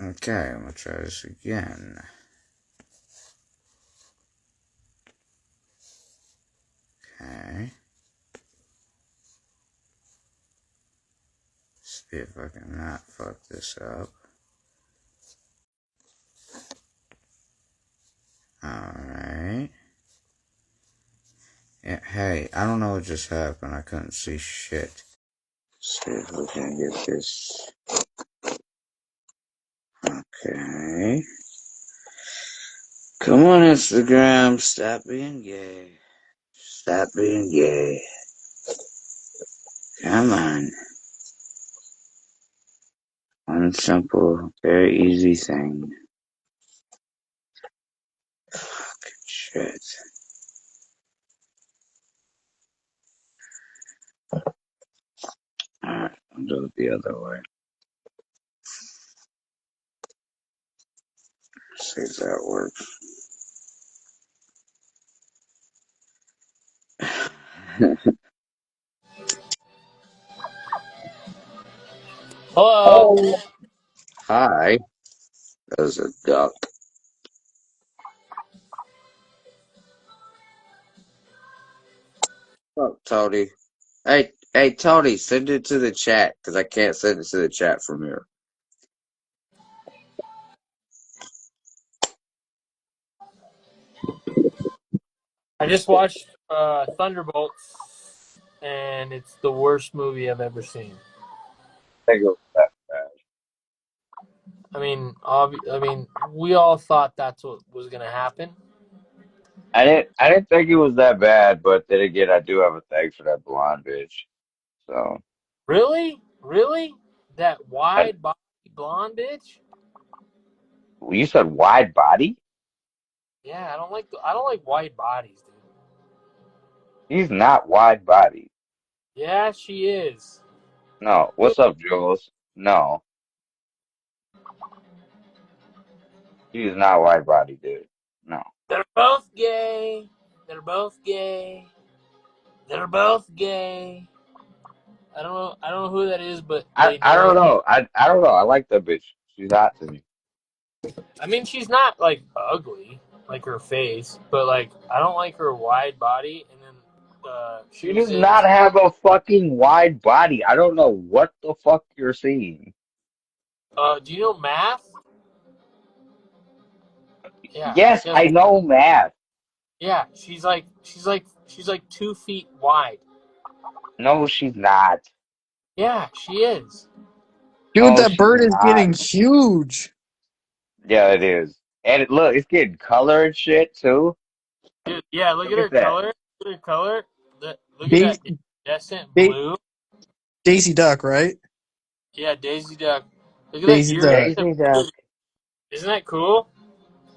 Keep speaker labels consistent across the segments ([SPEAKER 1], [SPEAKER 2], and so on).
[SPEAKER 1] Okay, I'm gonna try this again. Okay. See if I can not fuck this up. Alright. Yeah, hey, I don't know what just happened. I couldn't see shit. See if we can get this. Okay. Come on, Instagram. Stop being gay. Stop being gay. Come on. One simple, very easy thing. Fucking shit. Alright, I'll do it the other way. See if that works.
[SPEAKER 2] Hello.
[SPEAKER 1] Oh. Hi. There's a duck. Oh, Tony. Hey, Tony, send it to the chat, because I can't send it to the chat from here.
[SPEAKER 2] I just watched Thunderbolts, and it's the worst movie I've ever seen.
[SPEAKER 1] I think it was that bad.
[SPEAKER 2] I mean, we all thought that's what was gonna happen.
[SPEAKER 3] I didn't think it was that bad, but then again, I do have a thing for that blonde bitch. So
[SPEAKER 2] Really, really, that
[SPEAKER 3] I,
[SPEAKER 2] wide body blonde bitch.
[SPEAKER 3] you said wide body?
[SPEAKER 2] Yeah, I don't like wide bodies, dude.
[SPEAKER 3] He's not wide body.
[SPEAKER 2] Yeah, she is.
[SPEAKER 3] No.
[SPEAKER 2] Dude,
[SPEAKER 3] What's up, Jules? No, he's not wide body, dude. No.
[SPEAKER 2] they're both gay. They're both gay. They're both gay. I don't know who that is, but they
[SPEAKER 3] I
[SPEAKER 2] know
[SPEAKER 3] don't
[SPEAKER 2] it.
[SPEAKER 3] know. I don't know. I like that bitch. She's hot to me.
[SPEAKER 2] I mean, she's not like ugly, like her face, but like I don't like her wide body. And then she
[SPEAKER 3] She
[SPEAKER 2] was
[SPEAKER 3] does
[SPEAKER 2] in.
[SPEAKER 3] not have a fucking wide body. I don't know what the fuck you're seeing.
[SPEAKER 2] Do you know Math? Yeah,
[SPEAKER 3] Yes,
[SPEAKER 2] she has.
[SPEAKER 3] I know math.
[SPEAKER 2] Yeah, she's like 2 feet wide.
[SPEAKER 3] No, she's not.
[SPEAKER 2] Yeah, she is.
[SPEAKER 4] Dude,
[SPEAKER 3] No,
[SPEAKER 4] that
[SPEAKER 3] she's
[SPEAKER 4] bird is
[SPEAKER 3] not.
[SPEAKER 4] getting huge.
[SPEAKER 3] Yeah, it is. And look, it's getting color and shit too.
[SPEAKER 2] Dude, yeah, look
[SPEAKER 3] Look
[SPEAKER 2] at
[SPEAKER 3] at
[SPEAKER 2] her
[SPEAKER 3] that.
[SPEAKER 2] color. Look at her color. Look at
[SPEAKER 4] Da-
[SPEAKER 2] that iridescent
[SPEAKER 4] Da-
[SPEAKER 2] blue.
[SPEAKER 4] Daisy Duck, right?
[SPEAKER 2] Yeah, Daisy Duck. Look at that
[SPEAKER 4] Daisy Duck.
[SPEAKER 2] iridescent
[SPEAKER 3] Daisy
[SPEAKER 2] blue.
[SPEAKER 3] Duck.
[SPEAKER 2] Isn't that cool?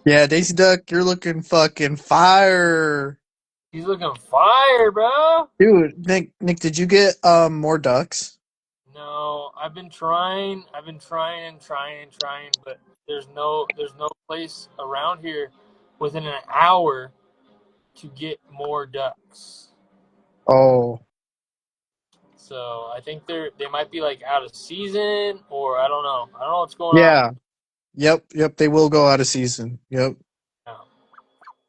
[SPEAKER 4] Yeah, Daisy Duck, you're looking fucking fire.
[SPEAKER 2] He's looking fire, bro.
[SPEAKER 4] Dude, Nick, did you get more ducks?
[SPEAKER 2] No, I've been trying and trying and trying, but there's no place around here within an hour to get more ducks.
[SPEAKER 4] Oh,
[SPEAKER 2] So I think they might be like out of season, or I don't know. I don't know what's going on.
[SPEAKER 4] yeah. Yep, they will go out of season. Yep.
[SPEAKER 2] Now.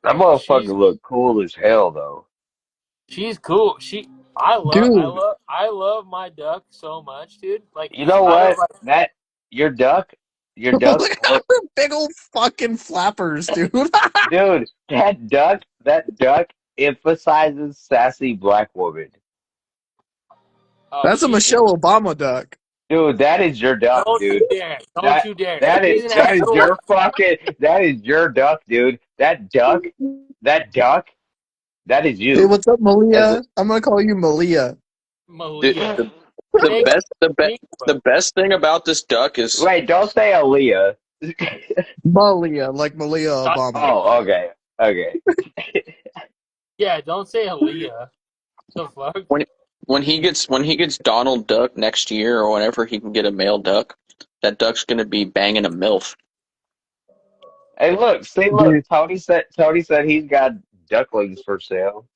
[SPEAKER 3] That
[SPEAKER 2] But
[SPEAKER 3] motherfucker look cool as hell though.
[SPEAKER 2] she's cool.
[SPEAKER 4] Dude.
[SPEAKER 2] I love my duck so much, dude. Like
[SPEAKER 3] You
[SPEAKER 2] it's a
[SPEAKER 3] know
[SPEAKER 2] matter of
[SPEAKER 3] what?
[SPEAKER 2] like,
[SPEAKER 3] That your duck, your duck
[SPEAKER 4] Look at
[SPEAKER 3] look,
[SPEAKER 4] her big old fucking flappers, dude.
[SPEAKER 3] dude. That duck emphasizes sassy black woman.
[SPEAKER 2] oh,
[SPEAKER 4] That's a
[SPEAKER 2] she's
[SPEAKER 4] Michelle Obama duck.
[SPEAKER 3] Dude, that is your duck,
[SPEAKER 2] don't
[SPEAKER 3] dude.
[SPEAKER 2] you dare, don't you dare. She's an
[SPEAKER 3] That is
[SPEAKER 2] actual
[SPEAKER 3] your fucking that is your duck, dude. That duck, that is
[SPEAKER 4] Hey,
[SPEAKER 3] you.
[SPEAKER 4] what's up,
[SPEAKER 3] As a
[SPEAKER 4] Malia? I'm gonna call you Malia.
[SPEAKER 5] The,
[SPEAKER 2] Malia.
[SPEAKER 5] the, the
[SPEAKER 2] Make
[SPEAKER 5] best the be,
[SPEAKER 2] me
[SPEAKER 5] the
[SPEAKER 2] quit.
[SPEAKER 5] best thing about this duck is
[SPEAKER 3] wait, don't say Aaliyah.
[SPEAKER 4] Malia, like Malia
[SPEAKER 2] Not
[SPEAKER 4] Obama.
[SPEAKER 2] say
[SPEAKER 3] Oh,
[SPEAKER 2] Malia.
[SPEAKER 3] okay. Okay.
[SPEAKER 2] Yeah, don't say Aaliyah. The fuck?
[SPEAKER 5] when when he gets Donald Duck next year or whenever he can get a male duck, that duck's gonna be banging a milf.
[SPEAKER 3] Hey, look, see, look.
[SPEAKER 4] Dude,
[SPEAKER 3] Tony said he's got ducklings for sale.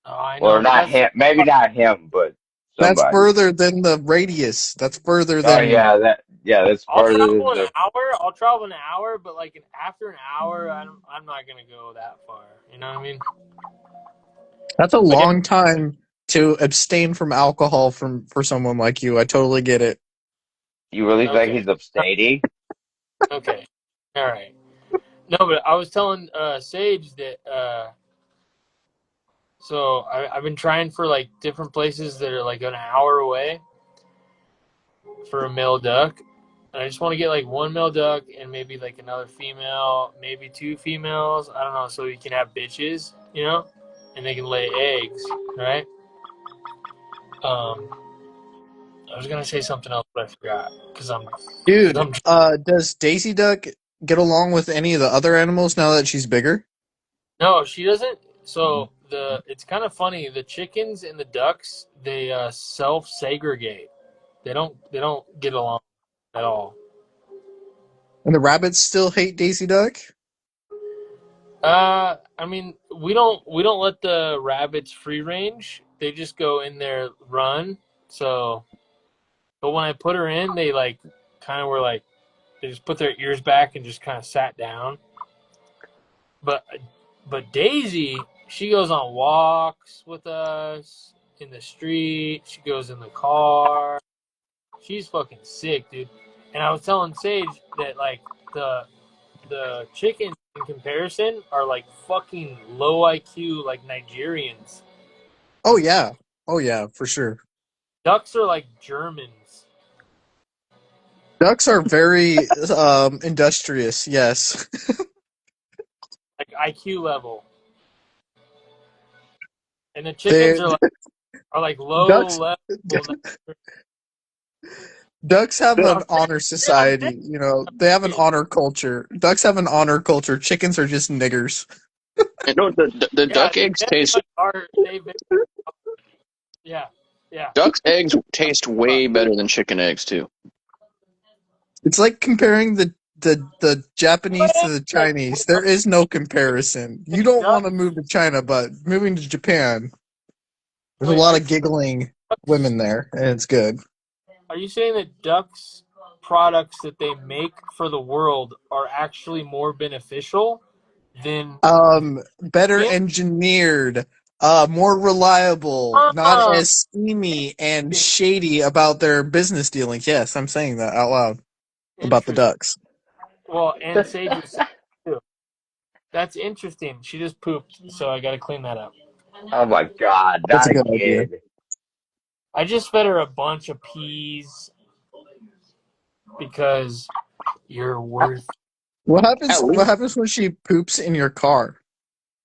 [SPEAKER 2] Oh, I
[SPEAKER 3] Or
[SPEAKER 2] know, but
[SPEAKER 3] not him, maybe not him, but
[SPEAKER 4] that's
[SPEAKER 3] somebody.
[SPEAKER 4] further than the radius. That's further
[SPEAKER 3] Oh
[SPEAKER 4] than
[SPEAKER 3] yeah, that. Yeah, that's
[SPEAKER 2] I'll
[SPEAKER 3] part of
[SPEAKER 2] travel an
[SPEAKER 3] the.
[SPEAKER 2] hour. I'll travel an hour, but like after an hour, I'm not gonna go that far. You know what I mean?
[SPEAKER 4] That's a
[SPEAKER 2] Like,
[SPEAKER 4] long time to abstain from alcohol for someone like you. I totally get it.
[SPEAKER 3] You really think
[SPEAKER 2] okay,
[SPEAKER 3] he's abstaining?
[SPEAKER 2] okay, all right. No, but I was telling Sage that. So I've been trying for like different places that are like an hour away for a male duck. And I just want to get like one male duck and maybe like another female, maybe two females. I don't know, so you can have bitches, you know, and they can lay eggs, right? Um, I was gonna say something else, but I forgot because
[SPEAKER 4] Dude,
[SPEAKER 2] I'm.
[SPEAKER 4] does Daisy Duck get along with any of the other animals now that she's bigger?
[SPEAKER 2] No, she doesn't. So it's kind of funny. The chickens and the ducks they self segregate. They don't get along at all.
[SPEAKER 4] And the rabbits still hate Daisy Duck?
[SPEAKER 2] I mean, we don't let the rabbits free range. They just go in there run. So, but when I put her in, they like kind of were like they just put their ears back and just kind of sat down. But but Daisy, she goes on walks with us in the street. She goes in the car. She's fucking sick, dude. And I was telling Sage that like the chickens in comparison are like fucking low IQ like Nigerians.
[SPEAKER 4] Oh yeah. Oh yeah, for sure.
[SPEAKER 2] Ducks are like Germans.
[SPEAKER 4] Ducks are very industrious, yes.
[SPEAKER 2] Like IQ level. And the chickens
[SPEAKER 4] They
[SPEAKER 2] are like low
[SPEAKER 4] ducks
[SPEAKER 2] level.
[SPEAKER 4] ducks have
[SPEAKER 2] I'm
[SPEAKER 4] an
[SPEAKER 2] saying,
[SPEAKER 4] honor
[SPEAKER 2] I'm saying,
[SPEAKER 4] society, They have an honor culture. Ducks have an honor culture. Chickens are just niggers.
[SPEAKER 5] You know, the
[SPEAKER 2] yeah,
[SPEAKER 5] duck eggs
[SPEAKER 2] very
[SPEAKER 5] taste
[SPEAKER 2] much are they very, yeah, yeah.
[SPEAKER 5] duck's eggs taste way better than chicken eggs too.
[SPEAKER 4] It's like comparing the Japanese to the
[SPEAKER 2] Like,
[SPEAKER 4] Chinese. There is no comparison. You don't
[SPEAKER 2] duck,
[SPEAKER 4] want to move to China, but moving to Japan, there's a
[SPEAKER 2] wait,
[SPEAKER 4] lot of giggling women there, and it's good.
[SPEAKER 2] are you saying that ducks products that they make for the world are actually more beneficial than
[SPEAKER 4] Better
[SPEAKER 2] chicken?
[SPEAKER 4] engineered, more reliable, not
[SPEAKER 2] Ah,
[SPEAKER 4] as steamy and shady about their business dealings. Yes, I'm saying that out loud about the
[SPEAKER 2] interesting.
[SPEAKER 4] ducks.
[SPEAKER 2] Well, and Sage was saying too. That's interesting. She just pooped, so I got to clean that up.
[SPEAKER 3] Oh my God,
[SPEAKER 4] That's a
[SPEAKER 3] not
[SPEAKER 4] good idea.
[SPEAKER 3] again.
[SPEAKER 2] I just fed her a bunch of peas because you're worth.
[SPEAKER 4] What
[SPEAKER 5] At
[SPEAKER 4] happens? What
[SPEAKER 5] least,
[SPEAKER 4] happens when she poops in your car?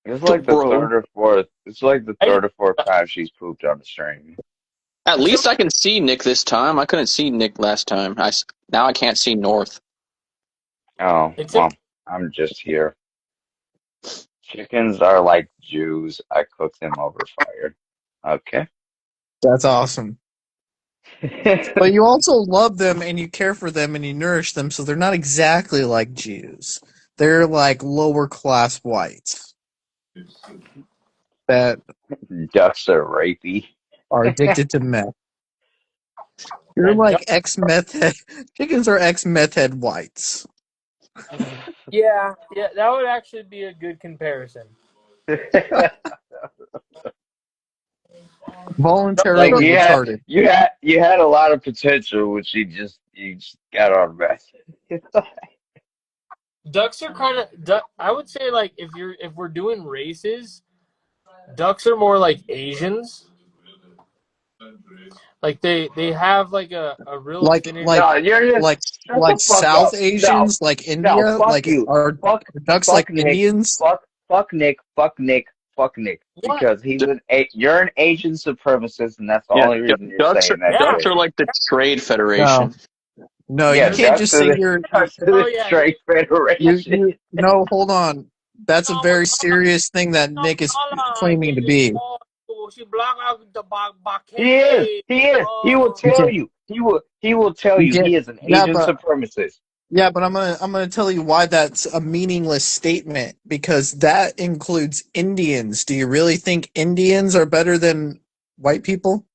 [SPEAKER 3] It's like the
[SPEAKER 5] bro.
[SPEAKER 3] third or fourth. It's like the
[SPEAKER 2] I just,
[SPEAKER 3] third or fourth time she's pooped on the stream.
[SPEAKER 5] At
[SPEAKER 2] it's in
[SPEAKER 5] least I can see Nick this time. I couldn't see Nick last time. Now I can't see North.
[SPEAKER 3] Oh,
[SPEAKER 2] it's in
[SPEAKER 3] well, I'm just here. Chickens are like Jews. I cook them over fire. Okay.
[SPEAKER 4] That's awesome. But you also love them and you care for them and you nourish them, so they're not exactly like Jews. They're like lower class whites that
[SPEAKER 3] Ducks are rapey.
[SPEAKER 4] are addicted to meth. You're
[SPEAKER 2] and
[SPEAKER 4] like ex meth head. Chickens are ex meth head whites.
[SPEAKER 2] yeah, yeah, that would actually be a good comparison.
[SPEAKER 3] Like
[SPEAKER 4] Voluntarily retarded.
[SPEAKER 3] you had a lot of potential, which you just got on mess.
[SPEAKER 2] Ducks are kind of. I would say like if we're doing races, ducks are more like Asians. Like they have like a real
[SPEAKER 4] Like
[SPEAKER 2] affinity.
[SPEAKER 4] like
[SPEAKER 3] No, you're just
[SPEAKER 4] like
[SPEAKER 3] shut the
[SPEAKER 4] like
[SPEAKER 3] fuck
[SPEAKER 4] South
[SPEAKER 3] up. No,
[SPEAKER 4] Asians, like
[SPEAKER 3] no,
[SPEAKER 4] India,
[SPEAKER 3] fuck you. Fuck
[SPEAKER 4] are ducks like
[SPEAKER 3] fuck Nick.
[SPEAKER 4] Indians?
[SPEAKER 3] Fuck Nick. Fuck Nick. Fuck Nick.
[SPEAKER 2] What?
[SPEAKER 3] Because you're an Asian supremacist, and that's the
[SPEAKER 5] Yeah,
[SPEAKER 3] only reason you're
[SPEAKER 5] ducks are
[SPEAKER 3] saying that
[SPEAKER 2] Yeah.
[SPEAKER 5] ducks
[SPEAKER 3] shit.
[SPEAKER 5] are like the trade
[SPEAKER 4] No.
[SPEAKER 5] federation.
[SPEAKER 4] No, you
[SPEAKER 3] Yeah,
[SPEAKER 4] can't
[SPEAKER 3] ducks
[SPEAKER 4] just
[SPEAKER 3] are
[SPEAKER 4] say
[SPEAKER 3] the
[SPEAKER 4] you're
[SPEAKER 3] ducks are
[SPEAKER 2] Oh
[SPEAKER 3] the
[SPEAKER 2] yeah.
[SPEAKER 3] trade federation.
[SPEAKER 4] you no, hold on. That's a very serious thing that Nick is claiming to be.
[SPEAKER 2] She block out the
[SPEAKER 3] He is.
[SPEAKER 2] blockade.
[SPEAKER 3] He is. He will
[SPEAKER 4] You
[SPEAKER 3] tell
[SPEAKER 4] can't
[SPEAKER 3] you. He will tell
[SPEAKER 4] you
[SPEAKER 3] you
[SPEAKER 4] can't
[SPEAKER 3] he is an
[SPEAKER 4] yeah,
[SPEAKER 3] Asian supremacist.
[SPEAKER 4] but I'm gonna tell you why that's a meaningless statement, because that includes Indians. Do you really think Indians are better than white people?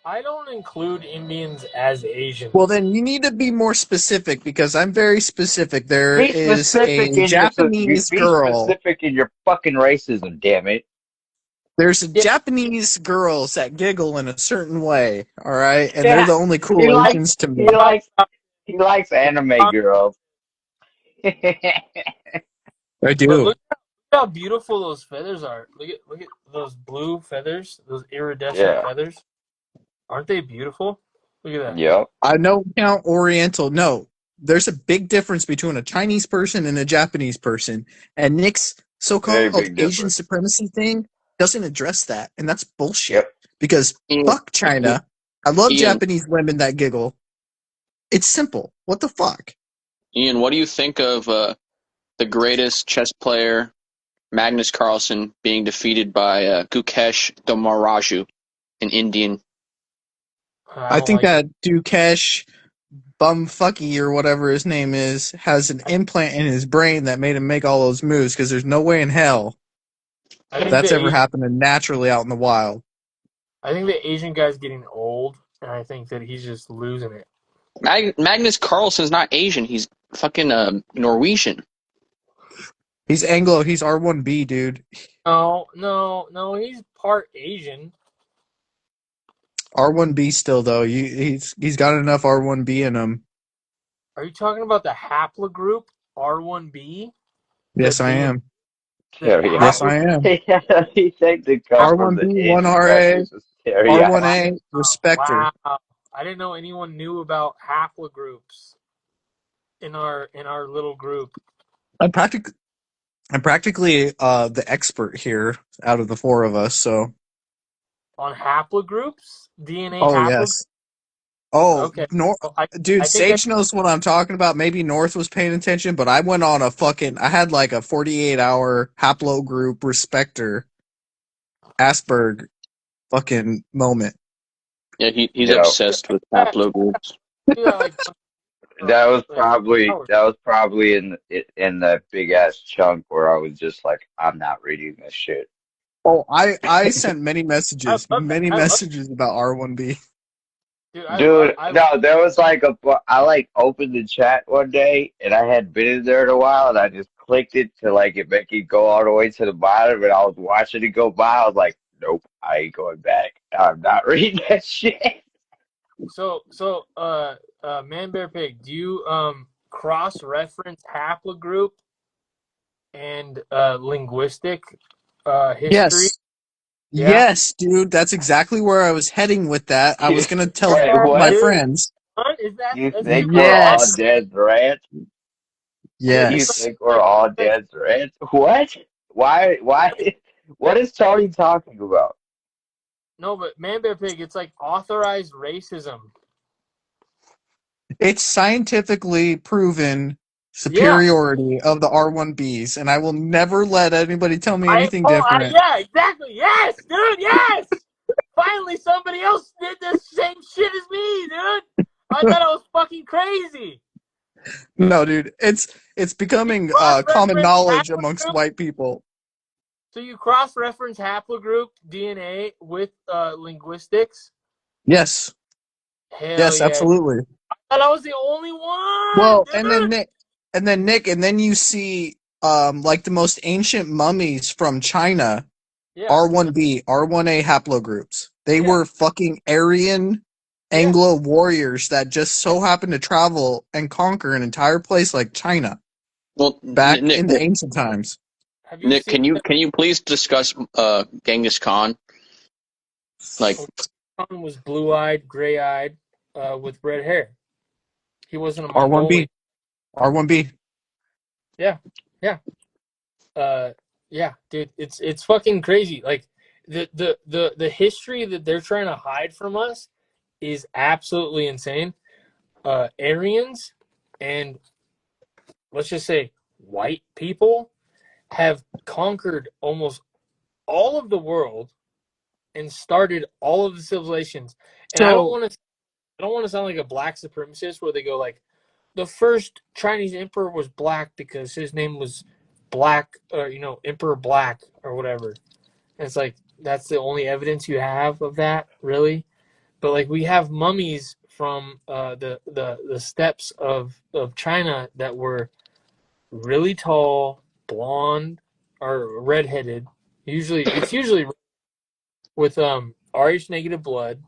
[SPEAKER 2] I don't include Indians as Asians.
[SPEAKER 4] Well, then you need to be more specific because I'm very specific. There
[SPEAKER 3] Be
[SPEAKER 4] is
[SPEAKER 3] specific
[SPEAKER 4] a
[SPEAKER 3] in your
[SPEAKER 4] Japanese
[SPEAKER 3] be
[SPEAKER 4] girl.
[SPEAKER 3] specific in your fucking racism, damn it.
[SPEAKER 4] There's a
[SPEAKER 2] Yeah,
[SPEAKER 4] Japanese girls that giggle in a certain way, all right, and they're
[SPEAKER 3] Yeah,
[SPEAKER 4] the only
[SPEAKER 3] he
[SPEAKER 4] cool
[SPEAKER 3] likes
[SPEAKER 4] Asians to
[SPEAKER 3] he
[SPEAKER 4] me.
[SPEAKER 3] likes he likes anime girls.
[SPEAKER 4] I
[SPEAKER 2] but
[SPEAKER 4] do.
[SPEAKER 2] look how beautiful those feathers are. Look at those blue feathers, those iridescent
[SPEAKER 3] Yeah.
[SPEAKER 2] feathers. Aren't they beautiful? Look at that.
[SPEAKER 3] Yep.
[SPEAKER 4] I don't count Oriental. No, there's a big difference between a Chinese person and a Japanese person, and Nick's
[SPEAKER 3] Very
[SPEAKER 4] so-called
[SPEAKER 3] big
[SPEAKER 4] Asian
[SPEAKER 3] difference.
[SPEAKER 4] supremacy thing doesn't address that, and that's bullshit.
[SPEAKER 3] Yep.
[SPEAKER 4] Because
[SPEAKER 5] Ian,
[SPEAKER 4] fuck China. I love
[SPEAKER 5] Ian,
[SPEAKER 4] Japanese women that giggle. It's simple. What the fuck?
[SPEAKER 5] Ian, what do you think of the greatest chess player, Magnus Carlsen, being defeated by Gukesh Domaraju, an Indian?
[SPEAKER 2] I
[SPEAKER 4] I
[SPEAKER 2] don't
[SPEAKER 4] think
[SPEAKER 2] like it.
[SPEAKER 4] that Dukesh Bumfucky or whatever his name is has an implant in his brain that made him make all those moves because there's no way in hell
[SPEAKER 2] I think
[SPEAKER 4] that's ever happening naturally out in the wild.
[SPEAKER 2] the Asian guy's getting old, and I think that he's just losing it.
[SPEAKER 5] Magnus Carlsen's not Asian. He's fucking Norwegian.
[SPEAKER 4] He's Anglo. He's R1B, dude.
[SPEAKER 2] No, he's part Asian.
[SPEAKER 4] R1B still though. He's got enough R1B in him.
[SPEAKER 2] Are you talking about the haplogroup R1B? The
[SPEAKER 4] Yes, I
[SPEAKER 2] DNA,
[SPEAKER 4] am.
[SPEAKER 2] the
[SPEAKER 3] Carry
[SPEAKER 4] Yes,
[SPEAKER 3] on.
[SPEAKER 4] I
[SPEAKER 2] haplogroup.
[SPEAKER 4] am.
[SPEAKER 3] He said to come from
[SPEAKER 4] R1B,
[SPEAKER 3] the
[SPEAKER 4] one
[SPEAKER 3] Asian
[SPEAKER 4] RA,
[SPEAKER 3] countries was carry on.
[SPEAKER 2] Wow,
[SPEAKER 4] R1A, respecter.
[SPEAKER 2] wow. I didn't know anyone knew about haplogroups in our little group.
[SPEAKER 4] I'm practically the expert here out of the four of us. So,
[SPEAKER 2] On haplogroups, DNA
[SPEAKER 4] oh
[SPEAKER 2] haplogroups.
[SPEAKER 4] yes. Oh,
[SPEAKER 2] Okay, well,
[SPEAKER 4] dude,
[SPEAKER 2] I think I
[SPEAKER 4] Sage knows what I'm talking about. Maybe North was paying attention, but I went on I had like a 48-hour haplogroup respecter Asperg fucking moment.
[SPEAKER 5] Yeah, he's
[SPEAKER 3] Yo,
[SPEAKER 5] obsessed with
[SPEAKER 2] that
[SPEAKER 5] haplogroups.
[SPEAKER 2] do that like
[SPEAKER 3] that was
[SPEAKER 2] like
[SPEAKER 3] probably
[SPEAKER 2] hours.
[SPEAKER 3] in that big ass chunk where I was just like, I'm not reading this shit.
[SPEAKER 4] Oh, I sent
[SPEAKER 2] I love that.
[SPEAKER 4] many
[SPEAKER 2] I love
[SPEAKER 4] messages about R1B.
[SPEAKER 2] dude.
[SPEAKER 3] Dude,
[SPEAKER 2] I
[SPEAKER 3] no, there was like I like opened the chat one day and I had been in there in a while and I just clicked it to like it make it go all the way to the bottom and I was watching it go by. I was like, nope, I ain't going back. I'm not reading that shit.
[SPEAKER 2] Man Bear Pig, do you cross reference haplogroup and linguistic history?
[SPEAKER 4] Yes.
[SPEAKER 2] Yeah.
[SPEAKER 4] Yes, dude, that's exactly where I was heading with that. I was going to tell
[SPEAKER 3] Wait,
[SPEAKER 2] Yeah,
[SPEAKER 4] my
[SPEAKER 3] what?
[SPEAKER 2] dude.
[SPEAKER 4] friends.
[SPEAKER 2] What is that?
[SPEAKER 3] You
[SPEAKER 2] That's
[SPEAKER 3] think
[SPEAKER 2] super
[SPEAKER 3] we're all
[SPEAKER 2] awesome,
[SPEAKER 4] Yes.
[SPEAKER 3] dead rats?
[SPEAKER 2] dude.
[SPEAKER 3] You
[SPEAKER 2] It's
[SPEAKER 4] Yes.
[SPEAKER 3] think we're
[SPEAKER 2] like,
[SPEAKER 3] all
[SPEAKER 2] like
[SPEAKER 3] dead rats? What? Why? What is Tony talking about?
[SPEAKER 2] no, but Man Bear Pig, it's like authorized racism.
[SPEAKER 4] It's scientifically proven
[SPEAKER 2] Yeah.
[SPEAKER 4] superiority of the R1Bs, and I will never let anybody tell me anything different.
[SPEAKER 2] Yeah, exactly. Yes, dude. Yes. Finally, somebody else did the same shit as me, dude. I thought I was fucking crazy.
[SPEAKER 4] No, dude, it's
[SPEAKER 2] You
[SPEAKER 4] becoming common
[SPEAKER 2] cross-reference
[SPEAKER 4] knowledge amongst
[SPEAKER 2] haplogroup.
[SPEAKER 4] white people.
[SPEAKER 2] So you cross-reference haplogroup DNA with linguistics.
[SPEAKER 4] Yes,
[SPEAKER 2] Hell
[SPEAKER 4] yes,
[SPEAKER 2] yeah!
[SPEAKER 4] absolutely.
[SPEAKER 2] I thought I was the only one,
[SPEAKER 4] Well,
[SPEAKER 2] dude.
[SPEAKER 4] and then you see like the most ancient mummies from China,
[SPEAKER 2] Yeah,
[SPEAKER 4] R1B, R1A haplogroups. They
[SPEAKER 2] yeah,
[SPEAKER 4] were fucking Aryan
[SPEAKER 2] yeah.
[SPEAKER 4] Anglo warriors that just so happened to travel and conquer an entire place like China
[SPEAKER 5] Well,
[SPEAKER 4] back in the ancient times.
[SPEAKER 2] Have you
[SPEAKER 5] Nick,
[SPEAKER 2] seen?
[SPEAKER 5] can you please discuss Genghis Khan? Like,
[SPEAKER 2] Khan was blue-eyed, gray-eyed, with red hair. He wasn't a Mongolian.
[SPEAKER 4] R1B, R1B.
[SPEAKER 2] Yeah, yeah, uh, yeah, dude. It's fucking crazy. Like the history that they're trying to hide from us is absolutely insane. Aryans and let's just say white people have conquered almost all of the world and started all of the civilizations. And
[SPEAKER 4] So
[SPEAKER 2] I don't want to sound like a black supremacist where they go like the first Chinese emperor was black because his name was Black or Emperor Black or whatever. And it's like that's the only evidence you have of that, really? but like we have mummies from the steppes of China that were really tall, blonde, or redheaded. It's usually with Rh negative blood.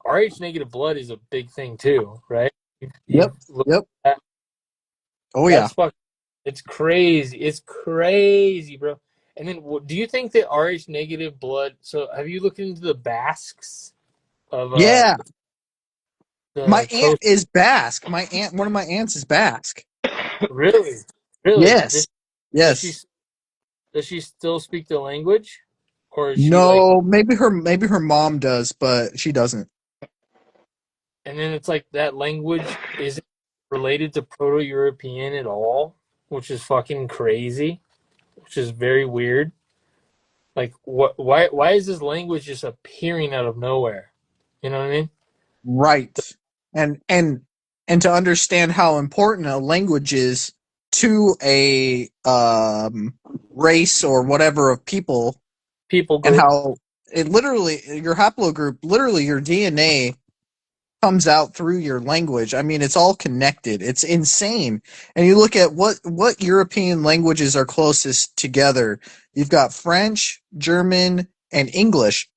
[SPEAKER 2] Rh negative blood is a big thing too, right?
[SPEAKER 4] Yep.
[SPEAKER 2] You've looked
[SPEAKER 4] Yep.
[SPEAKER 2] at that.
[SPEAKER 4] Oh yeah.
[SPEAKER 2] That's fuck. It's crazy. It's crazy, bro. And then, do you think that Rh negative blood? So, have you looked into the Basques of
[SPEAKER 4] Yeah. My
[SPEAKER 2] the
[SPEAKER 4] aunt
[SPEAKER 2] coast?
[SPEAKER 4] is Basque. One of my aunts is Basque.
[SPEAKER 2] Really, really?
[SPEAKER 4] Yes.
[SPEAKER 2] Does she
[SPEAKER 4] Yes.
[SPEAKER 2] does she still speak the language, or is she like?
[SPEAKER 4] No, maybe her mom does, but she doesn't.
[SPEAKER 2] And then it's like that language isn't related to Proto-European at all, which is fucking crazy. Which is very weird. Like, what? Why is this language just appearing out of nowhere? You know what I mean?
[SPEAKER 4] Right. And to understand how important a language is to a race or whatever of people,
[SPEAKER 2] People
[SPEAKER 4] and
[SPEAKER 2] group.
[SPEAKER 4] how it literally your haplogroup, literally your DNA comes out through your language. I mean, it's all connected. It's insane. And you look at what European languages are closest together. You've got French, German, and English.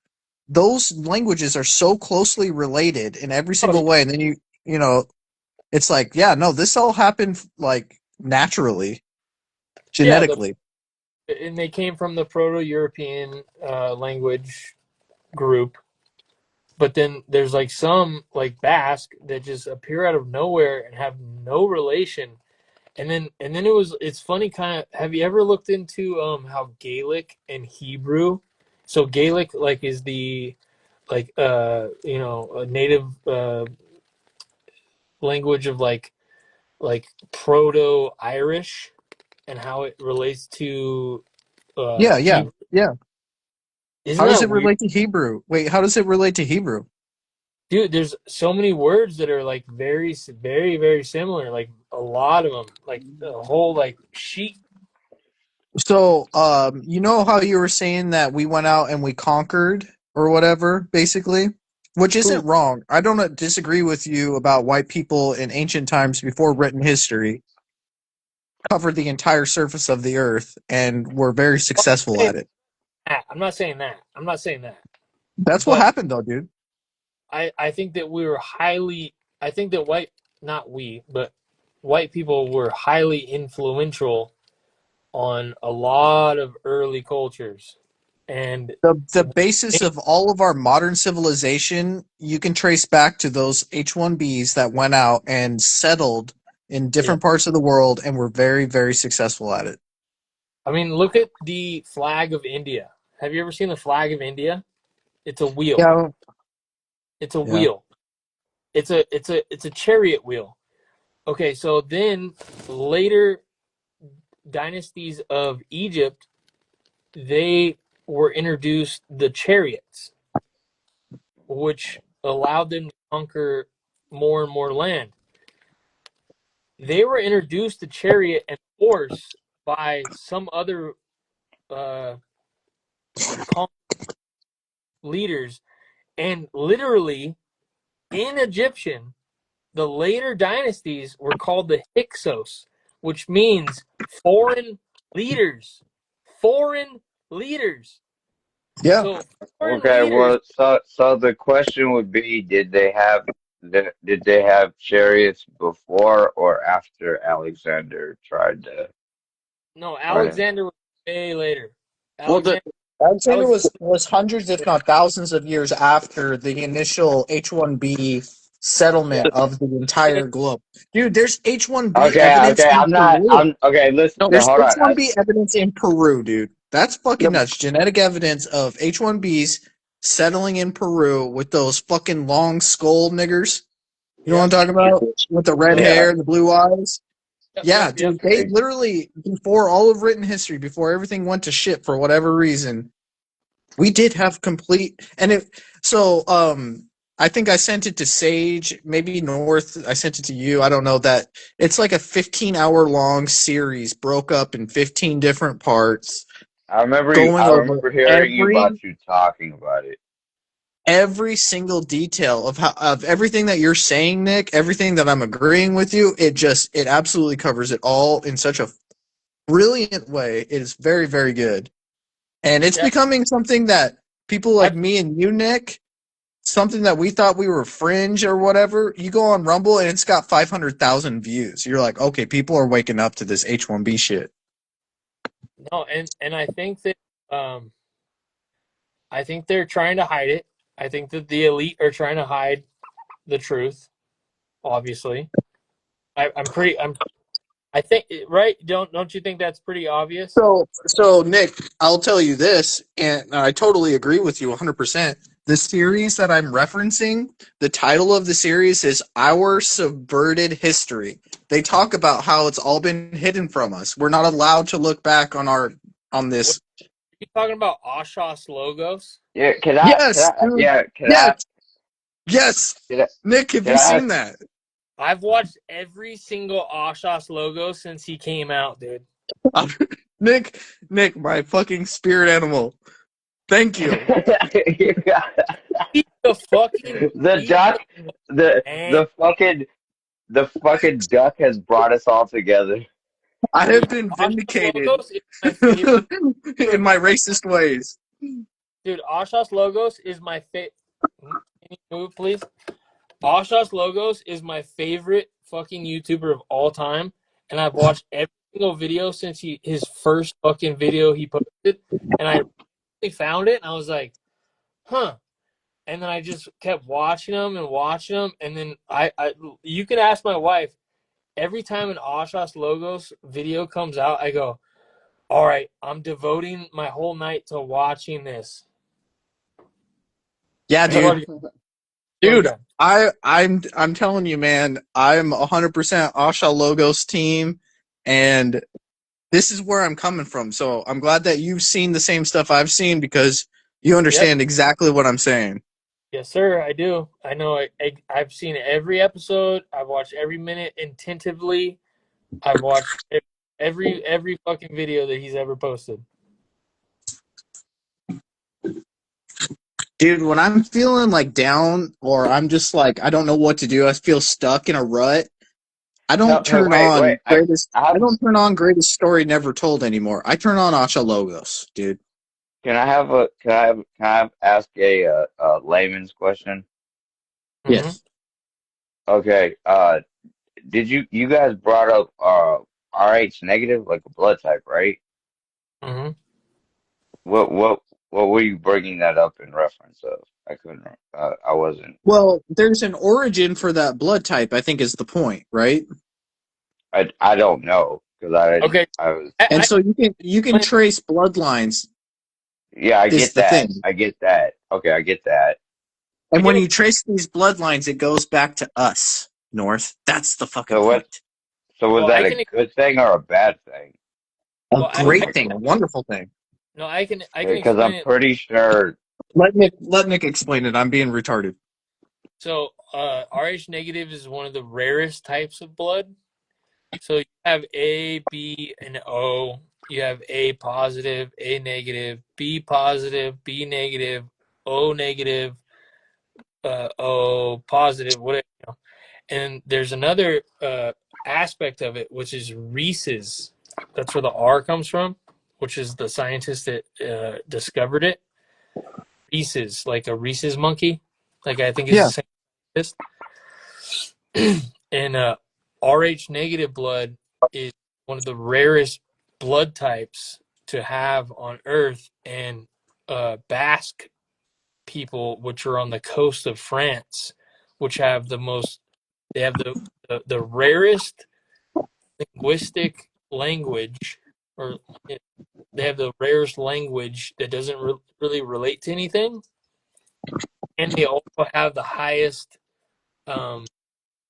[SPEAKER 4] Those languages are so closely related in every
[SPEAKER 2] Oh,
[SPEAKER 4] single way. And then you know, it's like, yeah, no, this all happened like naturally,
[SPEAKER 2] yeah.
[SPEAKER 4] genetically.
[SPEAKER 2] And they came from the Proto-European language group. But then there's like some like Basque that just appear out of nowhere and have no relation. And then it's funny kind of. Have you ever looked into how Gaelic and Hebrew? So Gaelic like is the like a native language of like proto Irish and how it relates to
[SPEAKER 4] Yeah, yeah,
[SPEAKER 2] Hebrew.
[SPEAKER 4] yeah.
[SPEAKER 2] Isn't
[SPEAKER 4] How does
[SPEAKER 2] that
[SPEAKER 4] it
[SPEAKER 2] weird?
[SPEAKER 4] relate to Hebrew? Wait, how does it relate to Hebrew?
[SPEAKER 2] Dude, there's so many words that are like very, very similar. Like a lot of them, like a whole like sheet.
[SPEAKER 4] So, you know how you were saying that we went out and we conquered or whatever, basically, which
[SPEAKER 2] Who?
[SPEAKER 4] isn't wrong. I don't disagree with you about white people in ancient times before written history covered the entire surface of the earth and were very successful
[SPEAKER 2] Hey,
[SPEAKER 4] at it.
[SPEAKER 2] I'm not saying that. I'm not saying that.
[SPEAKER 4] That's what
[SPEAKER 2] But
[SPEAKER 4] happened, though, dude.
[SPEAKER 2] I think that we were highly. I think that not we, but white people were highly influential on a lot of early cultures, and
[SPEAKER 4] The basis of all of our modern civilization, you can trace back to those H-1Bs that went out and settled in
[SPEAKER 2] yeah.
[SPEAKER 4] different parts of the world and were very, very successful at it.
[SPEAKER 2] I mean, look at the flag of India. Have you ever seen the flag of India? It's a wheel.
[SPEAKER 4] Yeah,
[SPEAKER 2] It's a
[SPEAKER 4] yeah.
[SPEAKER 2] wheel. It's a chariot wheel. Okay, so then later dynasties of Egypt, they were introduced the chariots, which allowed them to conquer more and more land. They were introduced to chariot and horse by some other uh, leaders, and literally in Egyptian, the later dynasties were called the Hyksos, which means foreign leaders. Foreign leaders.
[SPEAKER 4] Yeah.
[SPEAKER 2] So foreign
[SPEAKER 3] Okay,
[SPEAKER 2] leaders.
[SPEAKER 3] well, so the question would be, did they have chariots before or after Alexander tried to
[SPEAKER 2] No,
[SPEAKER 3] run it?
[SPEAKER 2] Alexander was way later.
[SPEAKER 5] Well, the
[SPEAKER 2] Alexander.
[SPEAKER 4] Alexander
[SPEAKER 2] Alex.
[SPEAKER 4] was hundreds, if not thousands, of years after the initial H-1B
[SPEAKER 2] Yeah.
[SPEAKER 4] settlement of the
[SPEAKER 2] And
[SPEAKER 4] entire globe. Dude, there's H-1B
[SPEAKER 3] Okay,
[SPEAKER 4] evidence
[SPEAKER 3] okay,
[SPEAKER 4] in Peru.
[SPEAKER 3] I'm okay. Listen,
[SPEAKER 4] No,
[SPEAKER 3] no,
[SPEAKER 4] there's
[SPEAKER 3] hold on.
[SPEAKER 4] H-1B evidence in Peru, dude. That's fucking nuts. Genetic evidence of H-1Bs settling in Peru with those fucking long skull niggers. You know what I'm
[SPEAKER 2] yep.
[SPEAKER 4] talking about? With the red
[SPEAKER 2] Those.
[SPEAKER 3] Yeah,
[SPEAKER 4] hair and the blue eyes.
[SPEAKER 2] Yep.
[SPEAKER 4] Yeah,
[SPEAKER 2] Yep. Yep.
[SPEAKER 4] dude, they literally, before all of written history, before everything went to shit for whatever reason, we did have complete, and it, so, I think I sent it to Sage, maybe North, I sent it to you, I don't know, that it's like a 15-hour long series, broke up in 15 different parts,
[SPEAKER 3] I remember you.
[SPEAKER 4] going
[SPEAKER 3] I
[SPEAKER 4] over
[SPEAKER 3] remember hearing you
[SPEAKER 4] every,
[SPEAKER 3] about you talking about it.
[SPEAKER 4] every single detail of everything that you're saying, Nick, everything that I'm agreeing with you, it absolutely covers it all in such a brilliant way. It is very, very good. And it's
[SPEAKER 2] Yeah,
[SPEAKER 4] becoming something that people like
[SPEAKER 2] I've
[SPEAKER 4] me and you, Nick, something that we thought we were fringe or whatever, you go on Rumble and it's got 500,000 views. You're like, okay, people are waking up to this H1B shit.
[SPEAKER 2] no, and I think that um, I think they're trying to hide it. I think that the elite are trying to hide the truth. Obviously, I think right. Don't you think that's pretty obvious?
[SPEAKER 4] So Nick, I'll tell you this, and I totally agree with you 100%. The series that I'm referencing, the title of the series is Our Subverted History. They talk about how it's all been hidden from us. We're not allowed to look back on
[SPEAKER 2] What
[SPEAKER 4] this.
[SPEAKER 2] are you talking about? Oshos logos?
[SPEAKER 3] Yeah,
[SPEAKER 4] Yes, dude. Yes, yes.
[SPEAKER 3] can I,
[SPEAKER 4] Nick, have
[SPEAKER 3] can
[SPEAKER 4] you
[SPEAKER 3] I
[SPEAKER 4] seen
[SPEAKER 3] ask,
[SPEAKER 4] that?
[SPEAKER 2] I've watched every single Oshos logo since he came out, dude.
[SPEAKER 4] Nick, Nick, my fucking spirit animal. Thank you.
[SPEAKER 2] He's the fucking
[SPEAKER 3] the
[SPEAKER 2] he's
[SPEAKER 3] duck, the,
[SPEAKER 2] man,
[SPEAKER 3] the fucking, the fucking duck has brought us all together.
[SPEAKER 4] I
[SPEAKER 2] dude.
[SPEAKER 4] have been
[SPEAKER 2] Oshos
[SPEAKER 4] vindicated
[SPEAKER 2] logos is my favorite.
[SPEAKER 4] in my racist ways.
[SPEAKER 2] Dude, Oshos logos is my favorite. Can you move, please? Oshos logos is my favorite fucking YouTuber of all time, and I've watched every single video since his first fucking video he posted, and I really found it, and I was like, huh. And then I just kept watching them and watching them, and then I you can ask my wife. Every time an Oshos logos video comes out, I go, all right, I'm devoting my whole night to watching this.
[SPEAKER 4] Yeah,
[SPEAKER 2] I swear
[SPEAKER 4] dude.
[SPEAKER 2] to God. Swear to
[SPEAKER 4] Dude,
[SPEAKER 2] God.
[SPEAKER 4] I'm telling you, man, I'm 100% Asha Logos team, and this is where I'm coming from. So I'm glad that you've seen the same stuff I've seen because you
[SPEAKER 2] Yep.
[SPEAKER 4] understand exactly what I'm saying.
[SPEAKER 2] Yes, sir. I do. I know. I've seen every episode. I've watched every minute attentively. I've watched every fucking video that he's ever posted.
[SPEAKER 4] Dude, when I'm feeling like down or I'm just like I don't know what to do, I feel stuck in a rut. I
[SPEAKER 3] No,
[SPEAKER 4] don't
[SPEAKER 3] no,
[SPEAKER 4] turn
[SPEAKER 3] wait.
[SPEAKER 4] on greatest.
[SPEAKER 3] I
[SPEAKER 4] I
[SPEAKER 3] have,
[SPEAKER 4] don't turn on greatest story never told anymore. I turn on Asha Logos, dude.
[SPEAKER 3] can I ask a layman's question?
[SPEAKER 2] Mm-hmm.
[SPEAKER 4] Yes.
[SPEAKER 3] Okay, you guys brought up RH negative, like a blood type, right?
[SPEAKER 2] Mm-hmm.
[SPEAKER 3] What what what were you bringing that up in reference of? I couldn't. I wasn't.
[SPEAKER 4] Well, there's an origin for that blood type. I think is the point, right?
[SPEAKER 3] I don't know because I didn't.
[SPEAKER 2] Okay.
[SPEAKER 3] I was.
[SPEAKER 4] And
[SPEAKER 2] I
[SPEAKER 4] so you can
[SPEAKER 2] explain.
[SPEAKER 4] trace bloodlines
[SPEAKER 3] Yeah, I
[SPEAKER 4] is
[SPEAKER 3] get
[SPEAKER 4] the
[SPEAKER 3] that.
[SPEAKER 4] thing.
[SPEAKER 3] I get that. Okay, I get that.
[SPEAKER 2] I
[SPEAKER 4] And
[SPEAKER 2] give
[SPEAKER 4] when
[SPEAKER 2] a
[SPEAKER 4] you trace these bloodlines, it goes back to us, North. That's the fucking
[SPEAKER 3] So what?
[SPEAKER 4] point.
[SPEAKER 3] So was
[SPEAKER 2] well. I
[SPEAKER 3] that a
[SPEAKER 2] can
[SPEAKER 3] good thing or a bad thing?
[SPEAKER 4] A
[SPEAKER 2] well. I
[SPEAKER 4] great thing, a wonderful thing.
[SPEAKER 2] no. I can
[SPEAKER 3] Because
[SPEAKER 2] explain
[SPEAKER 3] I'm
[SPEAKER 2] it.
[SPEAKER 3] pretty sure.
[SPEAKER 4] Let Nick explain it. I'm being retarded.
[SPEAKER 2] So, Rh negative is one of the rarest types of blood. So you have A, B, and O. You have A positive, A negative, B positive, B negative, O negative, O positive, whatever. And there's another aspect of it, which is Reese's. That's where the R comes from, which is the scientist that discovered it. Reese's, like a Reese's monkey. Like I think is
[SPEAKER 4] Yeah.
[SPEAKER 2] the same scientist. And Rh negative blood is one of the rarest blood types to have on Earth, and Basque people, which are on the coast of France, which have they have the rarest linguistic language, or they have the rarest language that doesn't really relate to anything, and they also have the highest um,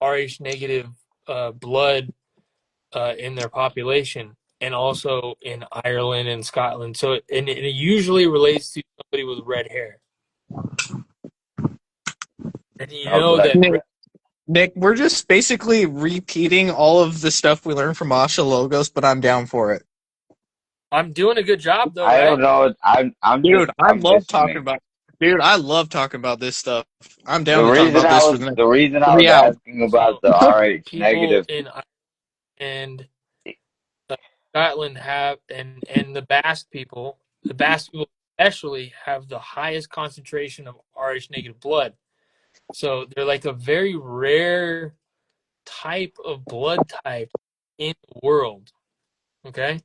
[SPEAKER 2] Rh negative blood in their population, and also in Ireland and Scotland. So, and it usually relates to somebody with red hair. And you know
[SPEAKER 3] Okay.
[SPEAKER 2] that
[SPEAKER 4] Nick, we're just basically repeating all of the stuff we learned from Asha Logos, but I'm down for it.
[SPEAKER 2] I'm doing a good job, though,
[SPEAKER 3] I
[SPEAKER 2] right?
[SPEAKER 3] don't know. I'm
[SPEAKER 4] Dude, I
[SPEAKER 3] I'm
[SPEAKER 4] love
[SPEAKER 3] just
[SPEAKER 4] talking
[SPEAKER 3] me.
[SPEAKER 4] about it. Dude, I love talking about this stuff. I'm
[SPEAKER 3] The
[SPEAKER 4] down to talk
[SPEAKER 3] reason
[SPEAKER 4] about
[SPEAKER 3] I
[SPEAKER 4] this for
[SPEAKER 3] was
[SPEAKER 4] the next
[SPEAKER 3] the reason I was
[SPEAKER 4] 3 hours.
[SPEAKER 3] asking about
[SPEAKER 2] So
[SPEAKER 3] the RH
[SPEAKER 2] people
[SPEAKER 3] negative.
[SPEAKER 2] in and Scotland have and the Basque people especially have the highest concentration of Rh negative blood. So they're like a very rare type of blood type in the world. Okay,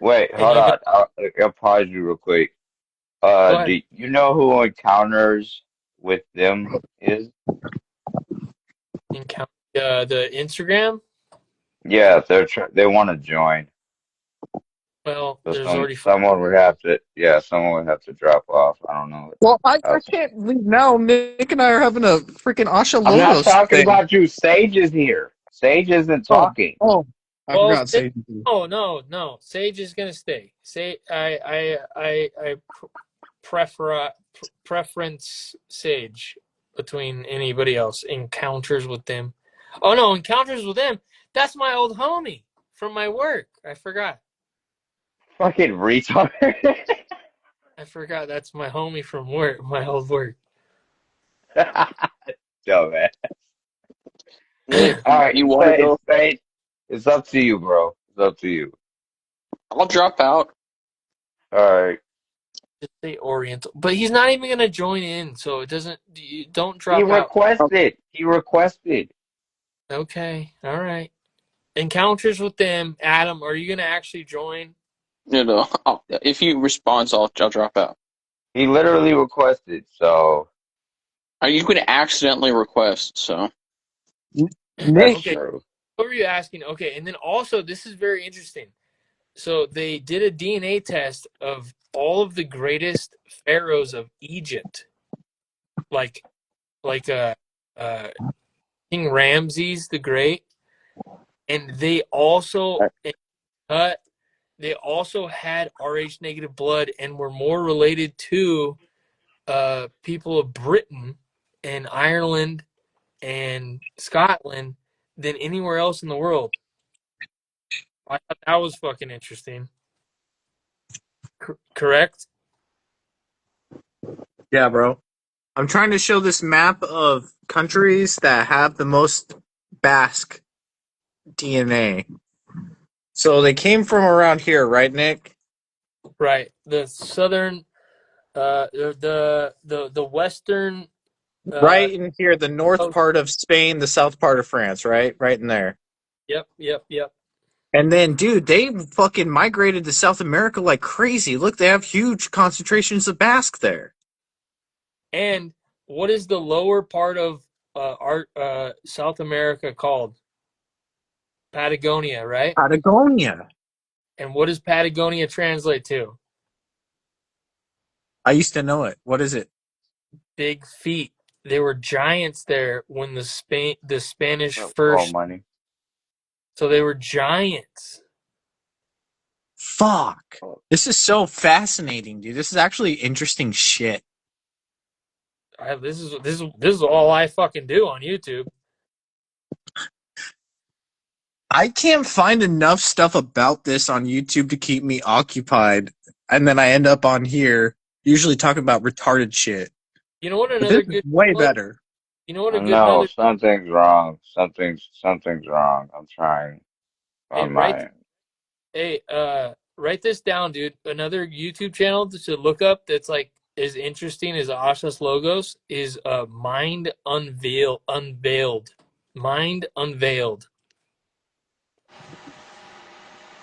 [SPEAKER 3] Wait,
[SPEAKER 2] and
[SPEAKER 3] hold
[SPEAKER 2] you're gonna
[SPEAKER 3] on. I'll pause you real quick.
[SPEAKER 2] go ahead.
[SPEAKER 3] Do you know who Encounters with them is?
[SPEAKER 2] Encounter the Instagram.
[SPEAKER 3] Yeah, they want to join.
[SPEAKER 2] Well,
[SPEAKER 3] So
[SPEAKER 2] there's already
[SPEAKER 3] someone would have to drop off. I don't know
[SPEAKER 4] Well, I
[SPEAKER 3] how.
[SPEAKER 4] can't leave now. Nick and I are having a freaking Asha
[SPEAKER 3] I'm not
[SPEAKER 4] Logos
[SPEAKER 3] talking
[SPEAKER 4] thing.
[SPEAKER 3] about you. Sage is here. Sage isn't
[SPEAKER 4] Oh,
[SPEAKER 3] talking.
[SPEAKER 4] oh, I
[SPEAKER 2] well.
[SPEAKER 4] forgot. Say
[SPEAKER 2] No. Sage is gonna stay. Say I preference Sage between anybody else. Encounters with them. Oh no, encounters with them. That's my old homie from my work. I forgot.
[SPEAKER 3] Fucking retard.
[SPEAKER 2] I forgot that's my homie from work, my old work.
[SPEAKER 3] Dumbass.
[SPEAKER 5] Nick,
[SPEAKER 3] All right,
[SPEAKER 5] you want to go?
[SPEAKER 3] it's up to you, bro. It's up to you.
[SPEAKER 5] I'll drop out.
[SPEAKER 3] All right.
[SPEAKER 2] Just say Oriental, but he's not even gonna join in, so it doesn't. You don't
[SPEAKER 3] He
[SPEAKER 2] drop out.
[SPEAKER 3] requested. He requested.
[SPEAKER 2] Okay, all right. Encounters with them. Adam, are you gonna actually join?
[SPEAKER 5] If you respond, I'll drop out.
[SPEAKER 3] He literally requested. So
[SPEAKER 5] You could accidentally request, so.
[SPEAKER 3] that's
[SPEAKER 4] Nick.
[SPEAKER 2] Okay,
[SPEAKER 3] true.
[SPEAKER 2] what were you asking? Okay, and then also this is very interesting. So they did a DNA test of all of the greatest pharaohs of Egypt, like like uh King Ramses the Great, and uh, they also had Rh negative blood and were more related to people of Britain and Ireland and Scotland than anywhere else in the world. I thought that was fucking interesting. Correct?
[SPEAKER 4] Yeah, bro. I'm trying to show this map of countries that have the most Basque DNA. So they came from around here, right, Nick?
[SPEAKER 2] Right. The southern, the western, uh,
[SPEAKER 4] Right in here, the north
[SPEAKER 2] coast.
[SPEAKER 4] part of Spain, the south part of France, right? Right in there.
[SPEAKER 2] Yep.
[SPEAKER 4] And then, dude, they fucking migrated to South America like crazy. Look, they have huge concentrations of Basque there.
[SPEAKER 2] And what is the lower part of our South America called? Patagonia, right?
[SPEAKER 4] Patagonia.
[SPEAKER 2] And what does Patagonia translate to?
[SPEAKER 4] I used to know it. What is it?
[SPEAKER 2] Big feet. They were giants there when the Spanish
[SPEAKER 3] Oh,
[SPEAKER 2] first.
[SPEAKER 3] money.
[SPEAKER 2] So they were giants.
[SPEAKER 4] Fuck. This is so fascinating, dude. This is actually interesting shit.
[SPEAKER 2] This is all I fucking do on YouTube.
[SPEAKER 4] I can't find enough stuff about this on YouTube to keep me occupied. And then I end up on here, usually talking about retarded shit.
[SPEAKER 2] You know what
[SPEAKER 4] But this
[SPEAKER 2] another
[SPEAKER 4] is
[SPEAKER 2] good
[SPEAKER 4] way
[SPEAKER 2] channel is?
[SPEAKER 4] better.
[SPEAKER 2] You know what a
[SPEAKER 3] I
[SPEAKER 2] good
[SPEAKER 3] know
[SPEAKER 2] another
[SPEAKER 3] something's wrong. Something's wrong. I'm trying
[SPEAKER 2] hey
[SPEAKER 3] on
[SPEAKER 2] write
[SPEAKER 3] my end.
[SPEAKER 2] hey write this down, dude. Another YouTube channel to look up that's like as interesting as Asha's logos is Unveiled. Mind Unveiled.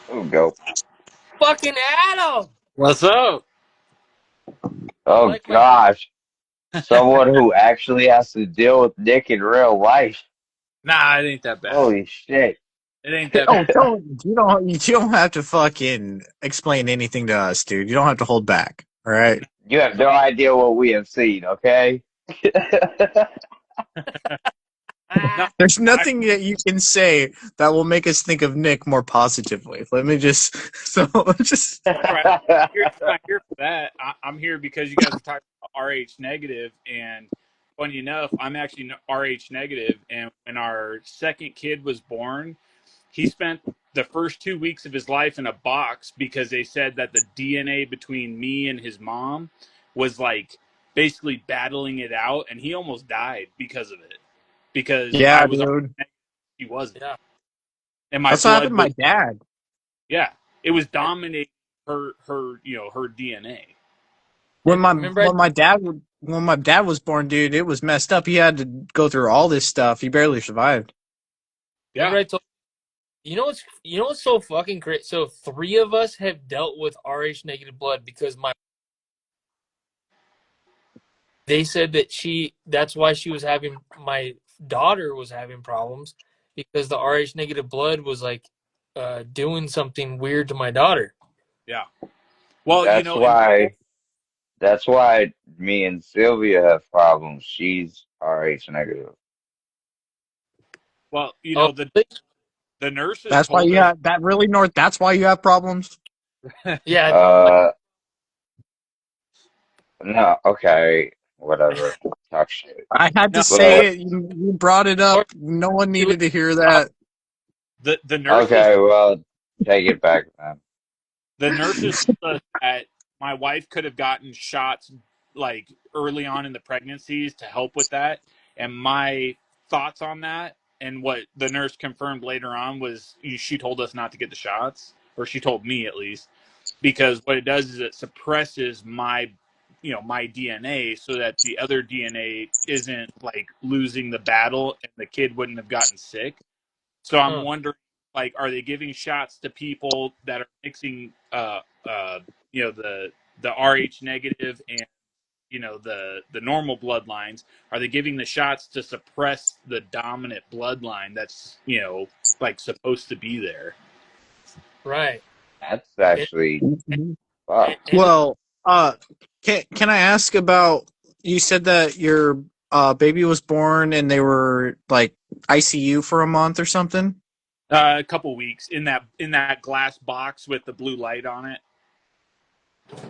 [SPEAKER 3] Oh, go.
[SPEAKER 2] Fucking Adam.
[SPEAKER 6] What's up?
[SPEAKER 2] You
[SPEAKER 3] Oh
[SPEAKER 2] like my
[SPEAKER 3] gosh. Someone who actually has to deal with Nick in real life.
[SPEAKER 6] Nah, it ain't that bad.
[SPEAKER 3] Holy shit.
[SPEAKER 6] It ain't that
[SPEAKER 4] Oh,
[SPEAKER 6] bad.
[SPEAKER 4] you don't have to fucking explain anything to us, dude. You don't have to hold back. All right.
[SPEAKER 3] You have no idea what we have seen, okay?
[SPEAKER 6] No,
[SPEAKER 4] There's
[SPEAKER 6] I
[SPEAKER 4] nothing that you can say that will make us think of Nick more positively. Let me just so just
[SPEAKER 6] all right. I'm not here for that. I'm here because you guys are talking about RH negative, and funny enough, I'm actually RH negative. And when our second kid was born, he spent the first 2 weeks of his life in a box because they said that the DNA between me and his mom was like basically battling it out, and he almost died because of it. Because I
[SPEAKER 4] Yeah,
[SPEAKER 6] was
[SPEAKER 4] dude.
[SPEAKER 6] he wasn't,
[SPEAKER 2] Yeah.
[SPEAKER 6] and my
[SPEAKER 4] That's what happened
[SPEAKER 6] blood
[SPEAKER 4] to my
[SPEAKER 6] was
[SPEAKER 4] dad.
[SPEAKER 6] it was dominating her DNA.
[SPEAKER 4] When
[SPEAKER 2] And
[SPEAKER 4] my
[SPEAKER 2] remember,
[SPEAKER 4] when my dad was born, dude, it was messed up. He had to go through all this stuff. He barely survived.
[SPEAKER 6] Yeah,
[SPEAKER 2] I told you know what's so fucking great. So three of us have dealt with Rh negative blood because they said that that's why my daughter was having problems because the Rh negative blood was like doing something weird to my daughter.
[SPEAKER 6] yeah. Well,
[SPEAKER 3] That's
[SPEAKER 6] and
[SPEAKER 3] why. That's why me and Sylvia have problems. She's RH negative.
[SPEAKER 6] well,
[SPEAKER 2] Oh, really?
[SPEAKER 6] the nurses
[SPEAKER 4] That's why
[SPEAKER 6] told
[SPEAKER 4] you
[SPEAKER 6] us.
[SPEAKER 4] have that really North. That's why you have problems.
[SPEAKER 2] Yeah.
[SPEAKER 3] Uh, no, okay, whatever. Talk shit.
[SPEAKER 4] I had to
[SPEAKER 6] No,
[SPEAKER 2] Or,
[SPEAKER 4] say it. You brought it
[SPEAKER 2] or
[SPEAKER 4] up. No one
[SPEAKER 2] she was
[SPEAKER 4] needed to hear that.
[SPEAKER 6] the nurses
[SPEAKER 3] Okay, well, take it back, man.
[SPEAKER 6] the nurses told us that my wife could have gotten shots like early on in the pregnancies to help with that, and my thoughts on that and what the nurse confirmed later on was she told us not to get the shots, or she told me at least, because what it does is it suppresses my DNA so that the other DNA isn't like losing the battle and the kid wouldn't have gotten sick. So I'm
[SPEAKER 2] huh,
[SPEAKER 6] wondering, like, are they giving shots to people that are mixing, the Rh negative and the normal bloodlines? Are they giving the shots to suppress the dominant bloodline that's like supposed to be there?
[SPEAKER 2] right.
[SPEAKER 3] That's
[SPEAKER 2] And,
[SPEAKER 3] actually fucked.
[SPEAKER 2] and
[SPEAKER 4] Well, can I ask about? You said that your baby was born and they were like ICU for a month or something.
[SPEAKER 6] A couple weeks in that glass box with the blue light on it.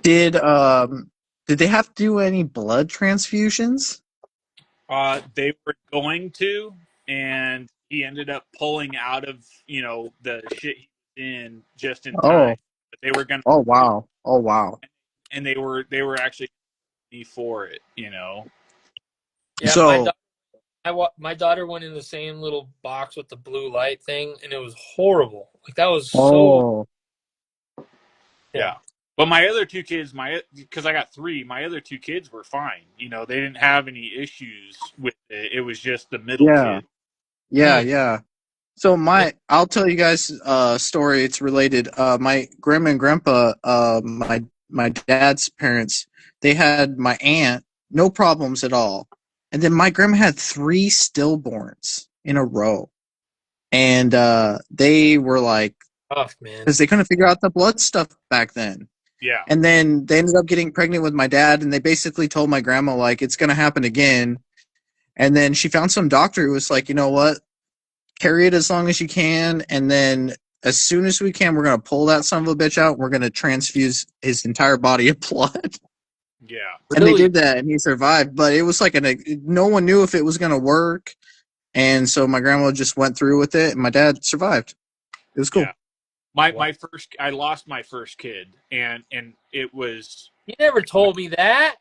[SPEAKER 4] Did did they have to do any blood transfusions?
[SPEAKER 6] They were going to, and he ended up pulling out of the shit he was in just in time.
[SPEAKER 4] Oh,
[SPEAKER 6] But they were gonna,
[SPEAKER 4] oh wow, oh wow.
[SPEAKER 6] and they were actually for it.
[SPEAKER 2] yeah,
[SPEAKER 4] So,
[SPEAKER 2] my daughter went in the same little box with the blue light thing, and it was horrible. Like that was so
[SPEAKER 4] oh
[SPEAKER 2] yeah.
[SPEAKER 6] Yeah. But my other two kids, because I got three, my other two kids were fine. They didn't have any issues with it. It was just the middle
[SPEAKER 4] yeah,
[SPEAKER 6] kid.
[SPEAKER 4] yeah,
[SPEAKER 2] Hmm.
[SPEAKER 4] yeah. So
[SPEAKER 2] Yeah.
[SPEAKER 4] I'll tell you guys a story. It's related. My grandma and grandpa, my dad's parents, they had my aunt, no problems at all, and then my grandma had three stillborns in a row, and they were like,
[SPEAKER 2] Tough, man.
[SPEAKER 4] because they couldn't figure out the blood stuff back then.
[SPEAKER 6] Yeah.
[SPEAKER 4] And then they ended up getting pregnant with my dad, and they basically told my grandma like it's gonna happen again. And then she found some doctor who was like, you know what, carry it as long as you can, and then as soon as we can, we're gonna pull that son of a bitch out. We're gonna transfuse his entire body of blood.
[SPEAKER 6] Yeah.
[SPEAKER 4] And they
[SPEAKER 2] Really?
[SPEAKER 4] did that, and he survived. But it was like no one knew if it was gonna work, and so my grandma just went through with it, and my dad survived. It was cool.
[SPEAKER 6] Yeah. My
[SPEAKER 2] Wow.
[SPEAKER 6] my first I lost my first kid, and it was
[SPEAKER 2] You never told me that.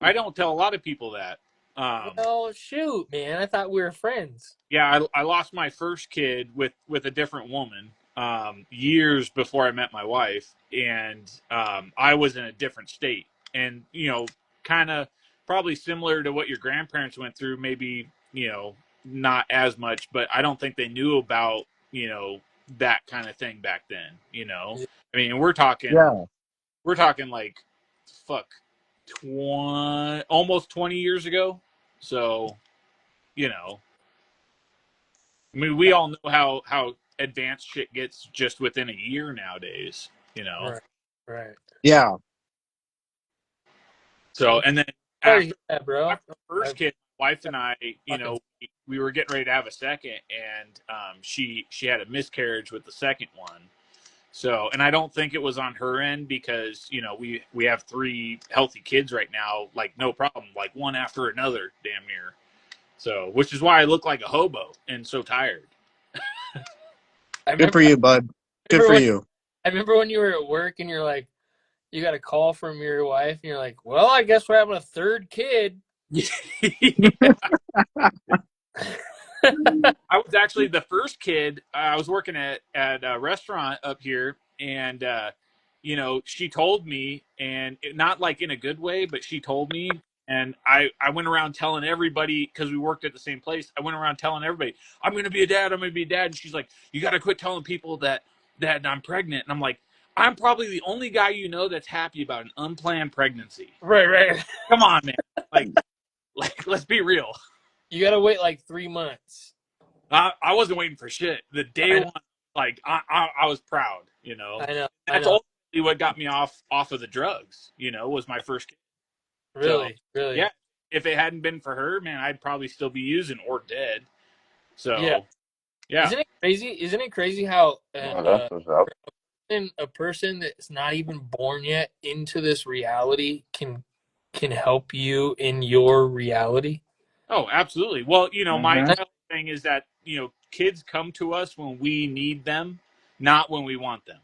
[SPEAKER 6] I don't tell a lot of people that. Um
[SPEAKER 2] Well, shoot, man. I thought we were friends.
[SPEAKER 6] yeah, I lost my first kid with a different woman years before I met my wife, and I was in a different state, and kind of probably similar to what your grandparents went through, maybe not as much, but I don't think they knew about that kind of thing back then.
[SPEAKER 2] Yeah.
[SPEAKER 6] I mean, we're talking like fuck 20 almost 20 years ago, so you know I mean, we all know how advanced shit gets just within a year nowadays.
[SPEAKER 2] Right. Right.
[SPEAKER 4] Yeah.
[SPEAKER 6] So,
[SPEAKER 2] I'm
[SPEAKER 6] and then
[SPEAKER 2] sorry to
[SPEAKER 6] after
[SPEAKER 2] hear that,
[SPEAKER 6] my
[SPEAKER 2] bro.
[SPEAKER 6] first
[SPEAKER 2] I've
[SPEAKER 6] kid, my wife and I,
[SPEAKER 2] fucking
[SPEAKER 6] we were getting ready to have a second, and she had a miscarriage with the second one. So, and I don't think it was on her end because we have three healthy kids right now, like no problem, like one after another, damn near. So, which is why I look like a hobo and so tired.
[SPEAKER 2] I
[SPEAKER 4] Good for
[SPEAKER 2] remember
[SPEAKER 4] you, bud. Good
[SPEAKER 2] remember
[SPEAKER 4] for
[SPEAKER 2] when
[SPEAKER 4] you.
[SPEAKER 2] I remember when you were at work and you're like you got a call from your wife, and you're like, "Well, I guess we're having a third kid."
[SPEAKER 6] Yeah. I was actually the first kid. I was working at a restaurant up here, and she told me, and not like in a good way, but she told me, and I went around telling everybody because we worked at the same place. I went around telling everybody, "I'm going to be a dad. I'm going to be a dad." And she's like, "You got to quit telling people that I'm pregnant." And I'm like, "I'm probably the only guy you know that's happy about an unplanned pregnancy.
[SPEAKER 2] Right, right.
[SPEAKER 6] Come on, man. Like, let's be real."
[SPEAKER 2] You got to wait like 3 months.
[SPEAKER 6] I wasn't waiting for shit. The day
[SPEAKER 2] I know,
[SPEAKER 6] one, like I was proud.
[SPEAKER 2] I know, I
[SPEAKER 6] That's
[SPEAKER 2] know.
[SPEAKER 6] ultimately what got me off of the drugs. Was my first kid. So
[SPEAKER 2] Really, really.
[SPEAKER 6] yeah, if it hadn't been for her, man, I'd probably still be using or dead.
[SPEAKER 2] Yeah.
[SPEAKER 6] So yeah.
[SPEAKER 2] Isn't it crazy? Isn't it crazy how
[SPEAKER 3] Well, that's what's up.
[SPEAKER 2] a person that's not even born yet into this reality can help you in your reality?
[SPEAKER 6] Oh, absolutely. Well, my
[SPEAKER 3] Mhm.
[SPEAKER 2] That-
[SPEAKER 6] my thing is that kids come to us when we need them, not when we want them.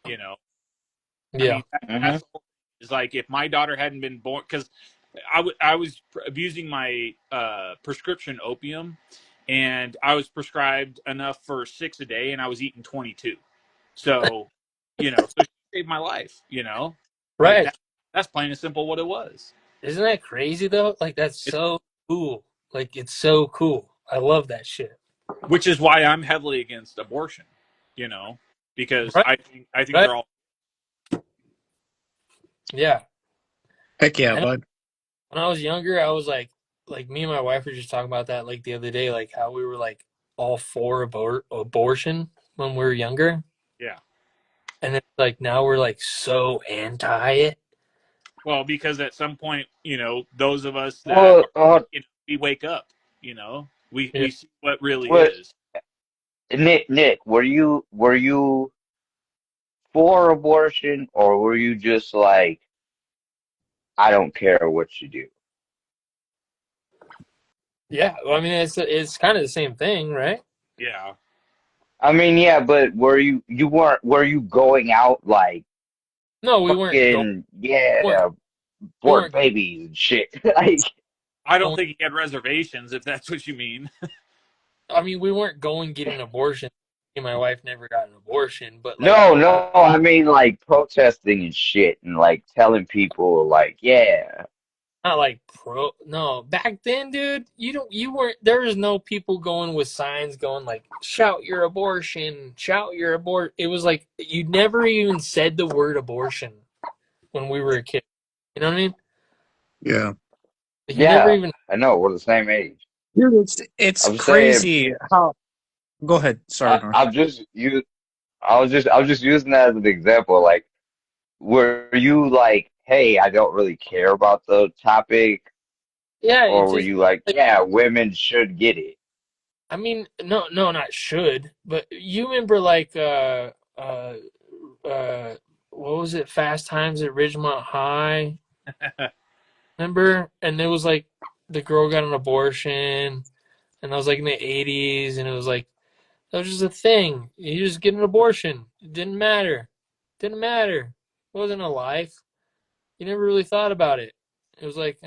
[SPEAKER 6] You know, I
[SPEAKER 2] yeah.
[SPEAKER 6] mean, that's
[SPEAKER 3] Mhm.
[SPEAKER 6] the whole thing. Is like if my daughter hadn't been born, because I was abusing my prescription opium, and I was prescribed enough for 6 a day, and I was eating 22. So, so she saved my life. Like
[SPEAKER 2] Right.
[SPEAKER 6] that's plain and simple what it was.
[SPEAKER 2] Isn't that crazy though? Like that's
[SPEAKER 6] It,
[SPEAKER 2] so cool. Like it's so cool. I love that shit.
[SPEAKER 6] which is why I'm heavily against abortion. You know, because
[SPEAKER 2] Right.
[SPEAKER 6] I think
[SPEAKER 2] Right.
[SPEAKER 6] they're all.
[SPEAKER 2] Yeah.
[SPEAKER 4] Heck yeah,
[SPEAKER 2] I know
[SPEAKER 4] bud.
[SPEAKER 2] when I was younger, I was like me and my wife were just talking about that like the other day, like how we were like all for abortion when we were younger.
[SPEAKER 6] Yeah.
[SPEAKER 2] And then like now we're like so anti it.
[SPEAKER 6] Well, because at some point, those of us that
[SPEAKER 3] Well,
[SPEAKER 6] are, we wake up. We
[SPEAKER 2] Yeah.
[SPEAKER 6] we see what really
[SPEAKER 3] what
[SPEAKER 6] is.
[SPEAKER 3] Nick, were you for abortion or were you just like, I don't care what you do?
[SPEAKER 2] Yeah. Well, I mean it's kind of the same thing, right?
[SPEAKER 6] Yeah.
[SPEAKER 3] I mean, yeah, but were you going out like
[SPEAKER 2] No,
[SPEAKER 3] fucking
[SPEAKER 2] weren't
[SPEAKER 3] yeah,
[SPEAKER 2] we
[SPEAKER 3] abort
[SPEAKER 2] weren't
[SPEAKER 3] babies and shit? Like,
[SPEAKER 6] I don't
[SPEAKER 2] going
[SPEAKER 6] think he had reservations, if that's what you mean.
[SPEAKER 2] I mean we weren't going getting an abortion. Me and my wife never got an abortion, but like
[SPEAKER 3] no, no, I mean like protesting and shit and like telling people like, yeah.
[SPEAKER 2] not like pro. No, back then, dude, you weren't. There was no people going with signs going like "shout your abortion," "shout your abort." It was like you never even said the word abortion when we were a kid. You know what I mean?
[SPEAKER 4] Yeah.
[SPEAKER 2] Like, you never
[SPEAKER 3] Yeah,
[SPEAKER 2] even.
[SPEAKER 3] I know, we're the same age.
[SPEAKER 4] Dude, it's
[SPEAKER 3] I'm saying
[SPEAKER 4] crazy how. Go ahead. Sorry,
[SPEAKER 3] I,
[SPEAKER 4] North.
[SPEAKER 3] I'm just you I was just using that as an example. Like, were you like, hey, I don't really care about the topic,
[SPEAKER 2] Yeah,
[SPEAKER 3] or
[SPEAKER 2] it's
[SPEAKER 3] were
[SPEAKER 2] just
[SPEAKER 3] you like,
[SPEAKER 2] like
[SPEAKER 3] yeah, women should get it?
[SPEAKER 2] I mean, no, no, not should, but you remember like uh, what was it? Fast Times at Ridgemont High. Remember? And it was like the girl got an abortion, and that was like in the 80s, and it was like that was just a thing. You just get an abortion. It didn't matter. Didn't matter. It wasn't a life. You never really thought about it. It was like,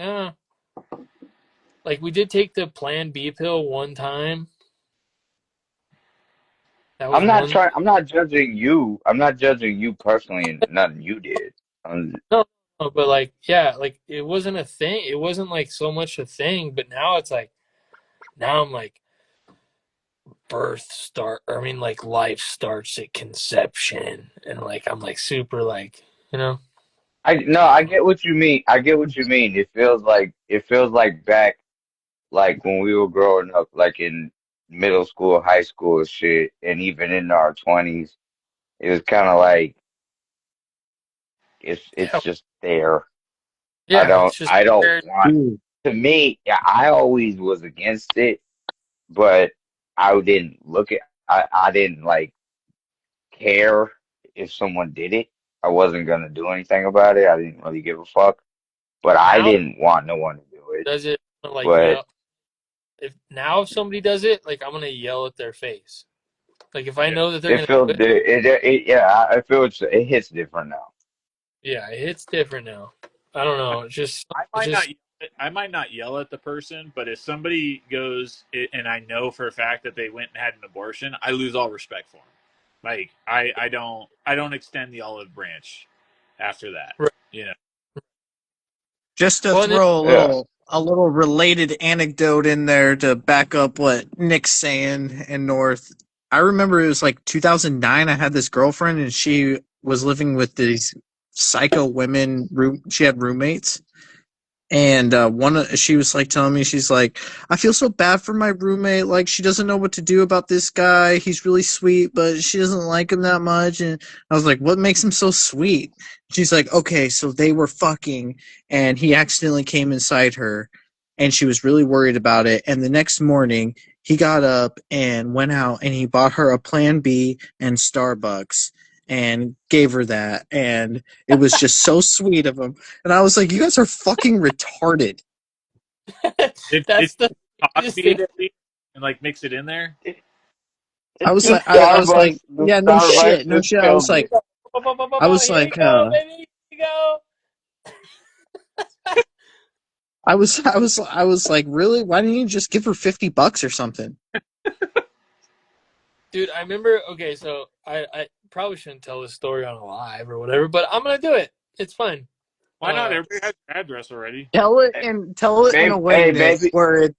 [SPEAKER 2] like we did take the Plan B pill one time. That was one.
[SPEAKER 3] I'm not judging you. I'm not judging you personally and nothing you did.
[SPEAKER 2] No, no, but like, yeah, like it wasn't a thing. It wasn't like so much a thing, but now it's like, now I'm like, I mean, like life starts at conception. And like, I'm like super like, you know,
[SPEAKER 3] I no,
[SPEAKER 2] I
[SPEAKER 3] I
[SPEAKER 2] don't know.
[SPEAKER 3] get what you mean. I get what you mean. It feels like back like when we were growing up, like in middle school, high school and shit, and even in our 20s. It was kind of like it's
[SPEAKER 2] Yeah,
[SPEAKER 3] just there. I
[SPEAKER 2] yeah,
[SPEAKER 3] don't
[SPEAKER 2] it's just
[SPEAKER 3] I don't
[SPEAKER 2] weird.
[SPEAKER 3] want
[SPEAKER 4] Dude.
[SPEAKER 3] to me. Yeah, I always was against it, but I didn't look at I didn't like care if someone did it. I wasn't gonna do anything about it. I didn't really give a fuck, but I
[SPEAKER 2] Now
[SPEAKER 3] didn't want no one to do it.
[SPEAKER 2] does it like
[SPEAKER 3] But
[SPEAKER 2] yell if somebody does it, like I'm gonna yell at their face. Like if I
[SPEAKER 6] Yeah.
[SPEAKER 2] know that they're
[SPEAKER 3] it
[SPEAKER 2] gonna
[SPEAKER 3] feels
[SPEAKER 2] do it,
[SPEAKER 3] it, it, it yeah, I feel it hits different now.
[SPEAKER 2] Yeah, it hits different now. I don't know.
[SPEAKER 6] I might not yell at the person, but if somebody goes and I know for a fact that they went and had an abortion, I lose all respect for them. Like I don't extend the olive branch after that.
[SPEAKER 2] right.
[SPEAKER 6] You know.
[SPEAKER 4] Just to
[SPEAKER 2] Well, and then,
[SPEAKER 4] throw
[SPEAKER 3] Yeah.
[SPEAKER 4] a little related anecdote in there to back up what Nick's saying in North. I remember it was like 2009. I had this girlfriend and she was living with these psycho women. She had roommates, and she was like telling me, she's like, I feel so bad for my roommate. Like, she doesn't know what to do about this guy. He's really sweet, but she doesn't like him that much. And I was like, what makes him so sweet? She's like, okay, so they were fucking, and he accidentally came inside her, and she was really worried about it. And the next morning, he got up and went out, and he bought her a Plan B and Starbucks, and gave her that, and it was just so sweet of him. And I was like, you guys are fucking retarded.
[SPEAKER 6] Did
[SPEAKER 2] that's the weirdest
[SPEAKER 6] Cosby
[SPEAKER 2] thing.
[SPEAKER 6] it at least and like mix it in there?
[SPEAKER 4] I was
[SPEAKER 3] The
[SPEAKER 4] like, I was like,
[SPEAKER 3] Starbucks, the
[SPEAKER 4] yeah, no
[SPEAKER 3] Starbucks
[SPEAKER 4] shit, no
[SPEAKER 3] just
[SPEAKER 4] shit. I was
[SPEAKER 3] killed me.
[SPEAKER 4] like, I was
[SPEAKER 2] Here you
[SPEAKER 4] like,
[SPEAKER 2] go, baby. Here you go.
[SPEAKER 4] I was like, really? Why didn't you just give her $50 or something?
[SPEAKER 2] Dude, I remember. Okay, so I probably shouldn't tell this story on a live or whatever, but I'm gonna do it. It's fine.
[SPEAKER 6] Why not? Everybody has your address already.
[SPEAKER 4] Tell it in a
[SPEAKER 3] Maybe,
[SPEAKER 4] way,
[SPEAKER 3] hey,
[SPEAKER 4] Nick, where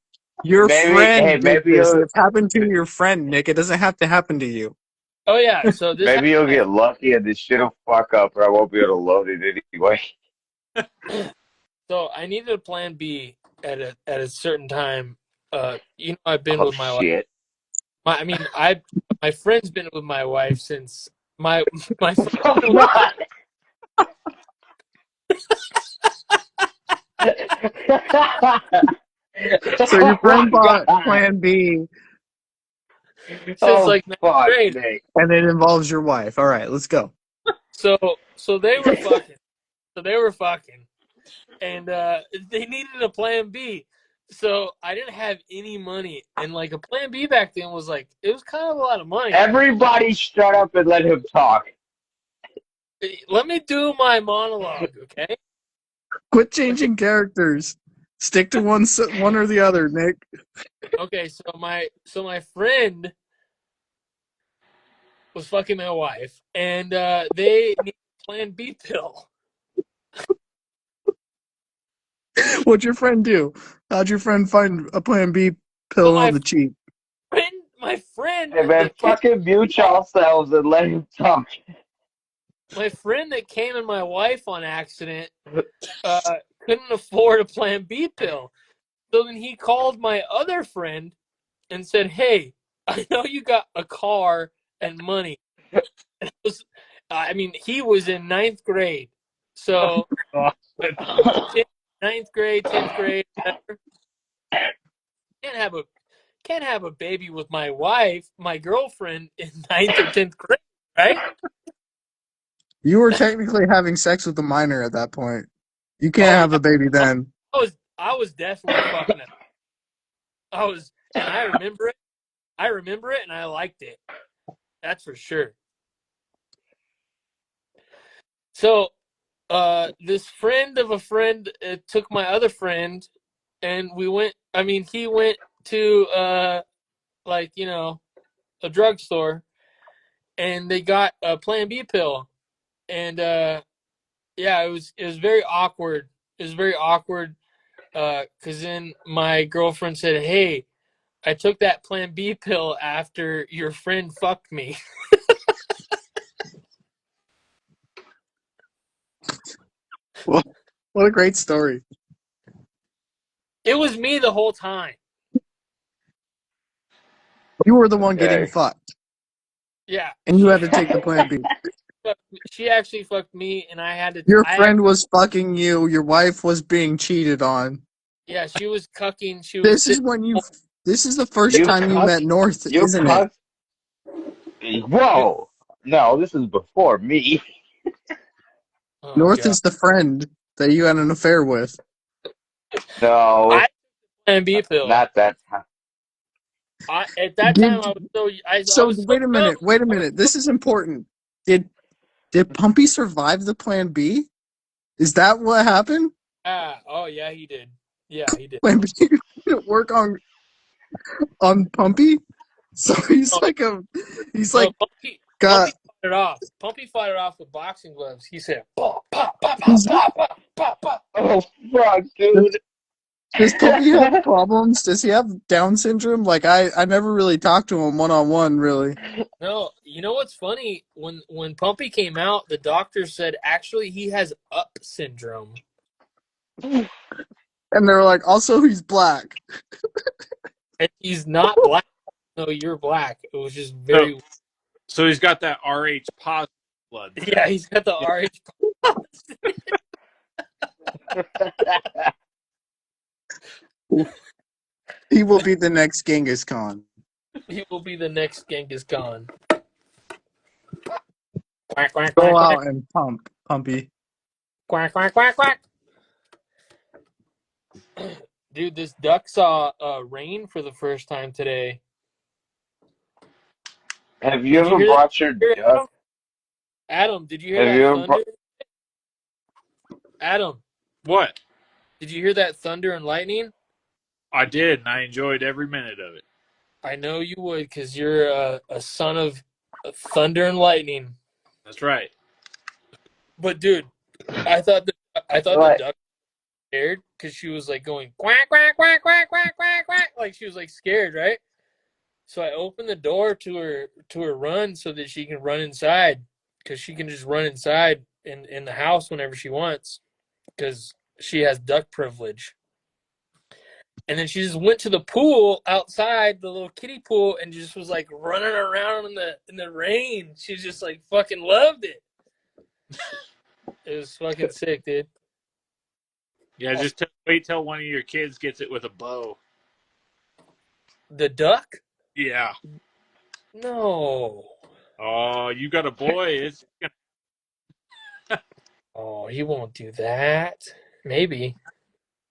[SPEAKER 4] your
[SPEAKER 3] hey,
[SPEAKER 4] friend did
[SPEAKER 3] maybe
[SPEAKER 4] this.
[SPEAKER 3] you'll,
[SPEAKER 4] It's happened to your friend, Nick. It doesn't have to happen to you.
[SPEAKER 2] Oh yeah, so this
[SPEAKER 3] maybe you'll
[SPEAKER 2] happened.
[SPEAKER 3] get lucky and this shit'll fuck up, or I won't be able to load it anyway.
[SPEAKER 2] So I needed a plan B at a certain time. I've been
[SPEAKER 3] Oh
[SPEAKER 2] with my wife.
[SPEAKER 3] shit!
[SPEAKER 2] My friend's been with my wife since my my friend's
[SPEAKER 3] Oh
[SPEAKER 2] been with
[SPEAKER 3] god!
[SPEAKER 4] So your
[SPEAKER 3] Oh
[SPEAKER 4] friend
[SPEAKER 3] my
[SPEAKER 4] bought
[SPEAKER 3] god!
[SPEAKER 4] Plan B,
[SPEAKER 2] since
[SPEAKER 3] Oh
[SPEAKER 2] like ninth
[SPEAKER 3] fuck,
[SPEAKER 2] grade.
[SPEAKER 3] Nick!
[SPEAKER 4] and it involves your wife. All right, let's go.
[SPEAKER 2] So they were fucking. So they were fucking, and they needed a plan B. So I didn't have any money, and like a plan B back then was like it was kind of a lot of money.
[SPEAKER 3] Everybody, shut up and let him talk.
[SPEAKER 2] Let me do my monologue, okay?
[SPEAKER 4] Quit
[SPEAKER 2] Okay,
[SPEAKER 4] changing characters. Stick to one or the other, Nick.
[SPEAKER 2] okay. So my friend was fucking my wife, and they needed a plan B pill.
[SPEAKER 4] What'd your friend do? How'd your friend find a Plan B
[SPEAKER 2] So
[SPEAKER 4] pill on the cheap?
[SPEAKER 2] my friend
[SPEAKER 3] Hey man,
[SPEAKER 2] that came,
[SPEAKER 3] fucking mute yourselves and let him talk.
[SPEAKER 2] my friend that came in my wife on accident, couldn't afford a plan B pill. So then he called my other friend and said, "Hey, I know you got a car and money." He was in ninth grade, so
[SPEAKER 6] God.
[SPEAKER 2] ninth grade, 10th grade, whatever. Can't have a can't have a baby with my wife, my girlfriend, in ninth or 10th grade, right?
[SPEAKER 4] You were technically having sex with a minor at that point. You can't
[SPEAKER 2] Oh
[SPEAKER 4] have
[SPEAKER 2] yeah,
[SPEAKER 4] a baby then.
[SPEAKER 2] I was definitely fucking it. And I remember it. I remember it, and I liked it. That's for sure. So, this friend of a friend took my other friend, and we went. I mean, he went to like a drugstore, and they got a Plan B pill, and yeah, it was very awkward. It was very awkward because then my girlfriend said, "Hey, I took that Plan B pill after your friend fucked me."
[SPEAKER 4] What a great story.
[SPEAKER 2] It was me the whole time.
[SPEAKER 4] You were the one getting
[SPEAKER 3] Hey.
[SPEAKER 4] fucked,
[SPEAKER 2] Yeah,
[SPEAKER 4] and you had to take the Plan B.
[SPEAKER 2] she actually fucked me, and I had to.
[SPEAKER 4] Your friend was fucking you. Your wife was being cheated on.
[SPEAKER 2] Yeah, she was cucking. She was
[SPEAKER 4] This is
[SPEAKER 2] sitting.
[SPEAKER 4] when you. This is the first
[SPEAKER 3] You
[SPEAKER 4] time you
[SPEAKER 3] cuck?
[SPEAKER 4] met North,
[SPEAKER 3] You
[SPEAKER 4] isn't it?
[SPEAKER 3] cuck? Whoa! No, this is before me.
[SPEAKER 2] Oh
[SPEAKER 4] North
[SPEAKER 2] god,
[SPEAKER 4] is the friend that you had an affair with.
[SPEAKER 3] No,
[SPEAKER 2] I Plan B pill.
[SPEAKER 3] not that time.
[SPEAKER 2] At that time
[SPEAKER 4] Did
[SPEAKER 2] I was I
[SPEAKER 4] so?
[SPEAKER 2] was so
[SPEAKER 4] Wait a
[SPEAKER 2] young.
[SPEAKER 4] minute. Wait a
[SPEAKER 2] I was
[SPEAKER 4] minute. This is important. Did Pumpy survive the Plan B? Is that what happened?
[SPEAKER 2] Oh yeah, he did. Yeah, he did.
[SPEAKER 4] When you work on Pumpy? So he's
[SPEAKER 2] No,
[SPEAKER 4] like
[SPEAKER 2] no, Pumpy
[SPEAKER 4] got
[SPEAKER 2] fought it off. Pumpy fought it off with boxing gloves. He said, "Pop, pop, pop, pop,
[SPEAKER 4] he's
[SPEAKER 2] pop, pop, pop, pop."
[SPEAKER 3] Oh fuck,
[SPEAKER 4] does,
[SPEAKER 3] dude.
[SPEAKER 4] does Pumpy have problems? Does he have Down syndrome? Like I never really talked to him one on one really.
[SPEAKER 2] No, you know what's funny? When Pumpy came out, the doctor said actually he has up syndrome.
[SPEAKER 4] And they're like, also he's black.
[SPEAKER 2] And he's not black. No, you're black. It was just
[SPEAKER 6] So,
[SPEAKER 2] very.
[SPEAKER 6] so he's got that RH positive blood. Then.
[SPEAKER 2] Yeah, he's got the
[SPEAKER 6] Yeah.
[SPEAKER 2] RH.
[SPEAKER 4] He will be the next Genghis Khan.
[SPEAKER 2] He will be the next Genghis Khan. Quack quack
[SPEAKER 4] Go
[SPEAKER 2] quack quack
[SPEAKER 4] out and Pumpy.
[SPEAKER 2] quack quack quack quack. Dude, this duck saw rain for the first time today.
[SPEAKER 3] Have you
[SPEAKER 2] Did you
[SPEAKER 3] ever
[SPEAKER 2] hear that?
[SPEAKER 3] brought your duck?
[SPEAKER 2] Adam, did you hear
[SPEAKER 3] Have you
[SPEAKER 2] that
[SPEAKER 3] ever
[SPEAKER 2] thunder? Adam,
[SPEAKER 6] What?
[SPEAKER 2] did you hear that thunder and lightning?
[SPEAKER 6] I did, and I enjoyed every minute of it.
[SPEAKER 2] I know you would, because you're a son of thunder and lightning.
[SPEAKER 6] That's right.
[SPEAKER 2] But dude, I thought the
[SPEAKER 3] What?
[SPEAKER 2] duck was scared because she was like going quack quack quack quack quack quack quack, like she was like scared, right? So I opened the door to her run so that she can run inside, because she can just run inside in the house whenever she wants, because she has duck privilege. And then she just went to the pool outside, the little kiddie pool, and just was like running around in the rain. She just like fucking loved it. It was fucking sick, dude.
[SPEAKER 6] Yeah, just wait till one of your kids gets it with a bow.
[SPEAKER 2] The duck?
[SPEAKER 6] Yeah.
[SPEAKER 2] No.
[SPEAKER 6] Oh, you got a boy. It's
[SPEAKER 2] Oh, he won't do that. Maybe.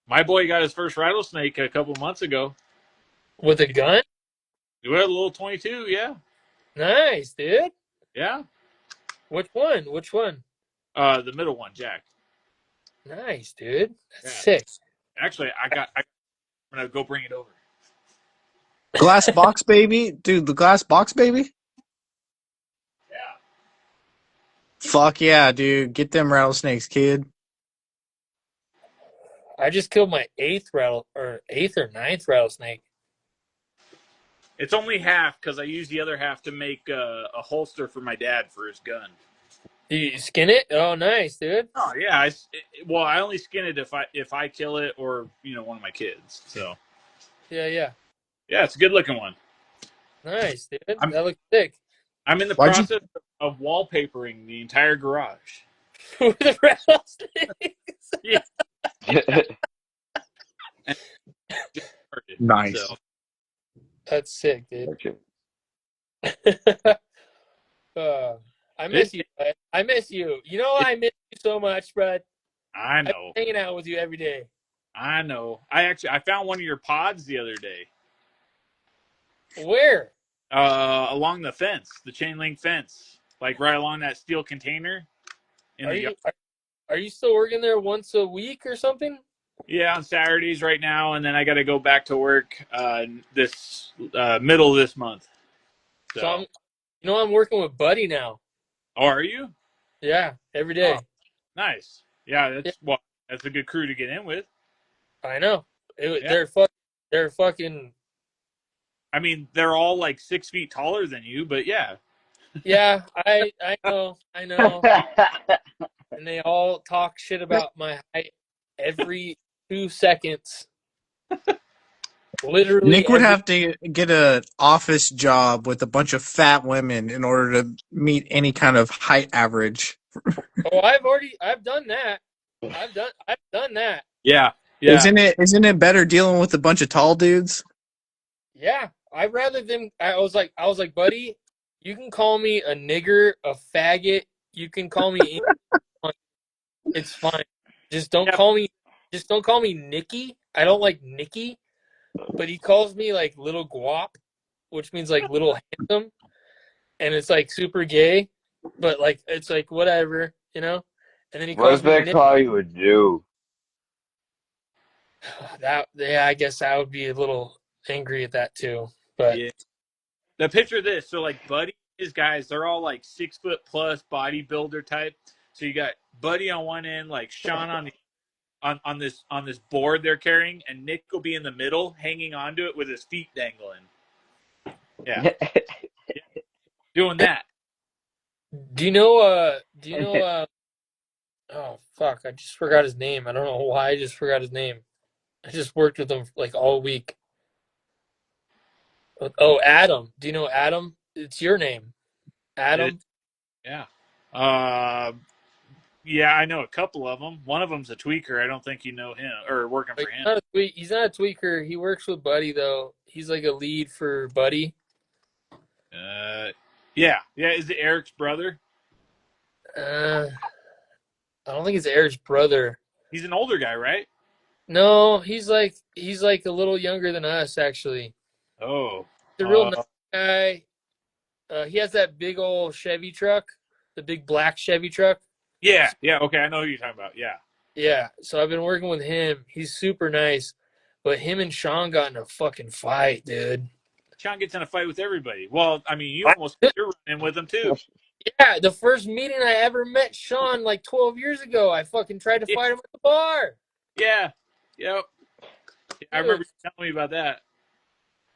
[SPEAKER 6] my boy got his first rattlesnake a couple months ago.
[SPEAKER 2] With a gun?
[SPEAKER 6] We had a little 22. Yeah.
[SPEAKER 2] Nice, dude.
[SPEAKER 6] Yeah.
[SPEAKER 2] Which one? Which one?
[SPEAKER 6] The middle one, Jack.
[SPEAKER 2] Nice, dude. That's
[SPEAKER 6] Yeah.
[SPEAKER 2] sick.
[SPEAKER 6] Actually, I'm gonna go bring it over.
[SPEAKER 4] Glass box baby? Dude, the glass box baby?
[SPEAKER 6] Yeah.
[SPEAKER 4] Fuck yeah, dude. Get them rattlesnakes, kid.
[SPEAKER 2] I just killed my eighth or ninth rattlesnake.
[SPEAKER 6] It's only half because I used the other half to make a holster for my dad for his gun.
[SPEAKER 2] You skin it? Oh, nice, dude.
[SPEAKER 6] Oh yeah, well, I only skin it if I kill it or one of my kids. So
[SPEAKER 2] Yeah, yeah.
[SPEAKER 6] yeah, it's a good looking one.
[SPEAKER 2] Nice, dude.
[SPEAKER 6] I'm
[SPEAKER 2] That looks sick.
[SPEAKER 6] I'm in the
[SPEAKER 4] Why'd you
[SPEAKER 6] process of wallpapering the entire garage.
[SPEAKER 2] With the rattlesnakes.
[SPEAKER 6] Yeah, and just started.
[SPEAKER 4] Nice.
[SPEAKER 6] So
[SPEAKER 2] That's sick, dude.
[SPEAKER 3] Okay.
[SPEAKER 2] I miss you, bud. I miss you. You know I miss you so much, bud.
[SPEAKER 6] I
[SPEAKER 2] I'm
[SPEAKER 6] know,
[SPEAKER 2] hanging out with you every day.
[SPEAKER 6] I know. I found one of your pods the other day.
[SPEAKER 2] Where?
[SPEAKER 6] Along the fence, the chain link fence, like right along that steel container in
[SPEAKER 2] Are
[SPEAKER 6] the yard.
[SPEAKER 2] you are you still working there once a week or something?
[SPEAKER 6] Yeah, on Saturdays right now, and then I got to go back to work this middle of this month.
[SPEAKER 2] So
[SPEAKER 6] So,
[SPEAKER 2] I'm working with Buddy now.
[SPEAKER 6] oh, are you?
[SPEAKER 2] Yeah, every
[SPEAKER 6] Oh,
[SPEAKER 2] day.
[SPEAKER 6] nice. Yeah,
[SPEAKER 2] Yeah,
[SPEAKER 6] that's a good crew to get in with.
[SPEAKER 2] I know.
[SPEAKER 6] Yeah,
[SPEAKER 2] They're fucking.
[SPEAKER 6] I mean they're all like 6 feet taller than you, but yeah,
[SPEAKER 2] Yeah, I know, and they all talk shit about my height every 2 seconds. Literally
[SPEAKER 4] Nick would
[SPEAKER 2] every.
[SPEAKER 4] have to get an office job with a bunch of fat women in order to meet any kind of height average.
[SPEAKER 2] Oh, I've done that. I've done that.
[SPEAKER 6] yeah, yeah,
[SPEAKER 4] Isn't it better dealing with a bunch of tall dudes?
[SPEAKER 2] Yeah, I'd rather them. I was like, buddy, you can call me a nigger, a faggot. You can call me anything. It's fine. Just don't
[SPEAKER 6] yeah,
[SPEAKER 2] call me. Just don't call me Nikki. I don't like Nikki, but he calls me like little guap, which means like little handsome, and it's like super gay, but like it's like whatever, you know. And then he
[SPEAKER 3] What
[SPEAKER 2] calls
[SPEAKER 3] if
[SPEAKER 2] me
[SPEAKER 3] they
[SPEAKER 2] Nick.
[SPEAKER 3] call you a Jew?
[SPEAKER 2] Yeah, I guess I would be a little angry at that too. But
[SPEAKER 6] Yeah. The picture of this. So like Buddy, his guys, they're all like 6 foot plus bodybuilder type. So you got Buddy on one end, like Sean on the on this board they're carrying, and Nick will be in the middle, hanging onto it with his feet dangling. Yeah, yeah. Doing that.
[SPEAKER 2] do you know? Do you know? Oh fuck! I just forgot his name. I don't know why I just forgot his name. I just worked with him like all week. Oh, Adam. Do you know Adam? It's your name,
[SPEAKER 6] It,
[SPEAKER 2] Adam.
[SPEAKER 6] yeah. Uh, yeah, I know a couple of them. One of them's a tweaker. I don't think you know him or working
[SPEAKER 2] Like,
[SPEAKER 6] for him.
[SPEAKER 2] he's not a tweaker. He works with Buddy though. He's like a lead for Buddy.
[SPEAKER 6] Yeah, yeah. Is it Eric's brother?
[SPEAKER 2] Uh, I don't think it's Eric's brother.
[SPEAKER 6] He's an older guy, right?
[SPEAKER 2] No, he's like a little younger than us actually.
[SPEAKER 6] Oh,
[SPEAKER 2] The real nice guy. He has that big old Chevy truck, the big black Chevy truck.
[SPEAKER 6] yeah, yeah. Okay, I know who you're talking about. Yeah,
[SPEAKER 2] Yeah, so I've been working with him. He's super nice, but him and Sean got in a fucking fight, dude.
[SPEAKER 6] Sean gets in a fight with everybody. Well, I mean, you almost you're running with him too.
[SPEAKER 2] Yeah, the first meeting I ever met Sean like 12 years ago, I fucking tried to fight him at the bar.
[SPEAKER 6] Yeah, yep. I
[SPEAKER 2] Dude,
[SPEAKER 6] remember you telling me about that.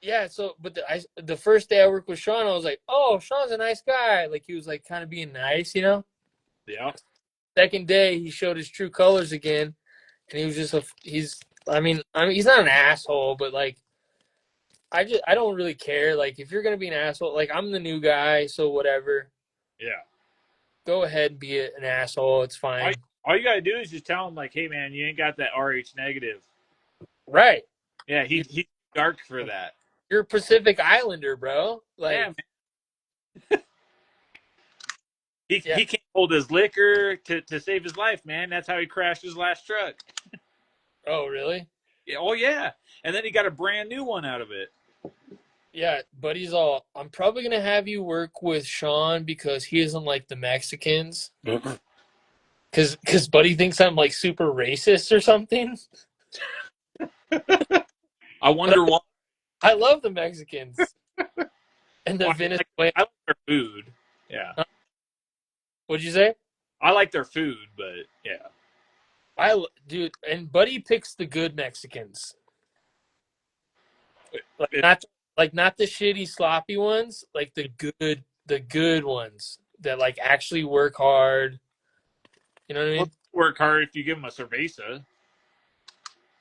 [SPEAKER 2] yeah, so but the first day I worked with Sean, I was like, "Oh, Sean's a nice guy." Like he was like kind of being nice, you know?
[SPEAKER 6] Yeah,
[SPEAKER 2] Second day, he showed his true colors again, and he was just he's I mean he's not an asshole, but like I don't really care. Like if you're gonna be an asshole, like I'm the new guy, so whatever.
[SPEAKER 6] yeah.
[SPEAKER 2] Go ahead and be an asshole. It's
[SPEAKER 6] All,
[SPEAKER 2] fine.
[SPEAKER 6] all you gotta do is just tell him like, "Hey, man, you ain't got that RH negative."
[SPEAKER 2] Right.
[SPEAKER 6] Yeah, he's dark for that.
[SPEAKER 2] You're a Pacific Islander, bro.
[SPEAKER 6] Yeah,
[SPEAKER 2] Like,
[SPEAKER 6] man. He
[SPEAKER 2] yeah.
[SPEAKER 6] he can't hold his liquor to save his life, man. That's how he crashed his last truck.
[SPEAKER 2] Oh, really?
[SPEAKER 6] Yeah, oh yeah, and then he got a brand new one out of it.
[SPEAKER 2] Yeah, Buddy's all. I'm probably gonna have you work with Sean because he doesn't like the Mexicans. Because Buddy thinks I'm like super racist or something.
[SPEAKER 6] I wonder why.
[SPEAKER 2] I love the Mexicans and the
[SPEAKER 6] Well,
[SPEAKER 2] Venezuela.
[SPEAKER 6] I like their food. Yeah,
[SPEAKER 2] What'd you say?
[SPEAKER 6] I like their food, but yeah,
[SPEAKER 2] Dude, and Buddy picks the good Mexicans. Like
[SPEAKER 6] it,
[SPEAKER 2] not the shitty sloppy ones, like the good ones that like actually work hard. You know what I mean?
[SPEAKER 6] work hard if you give them a cerveza.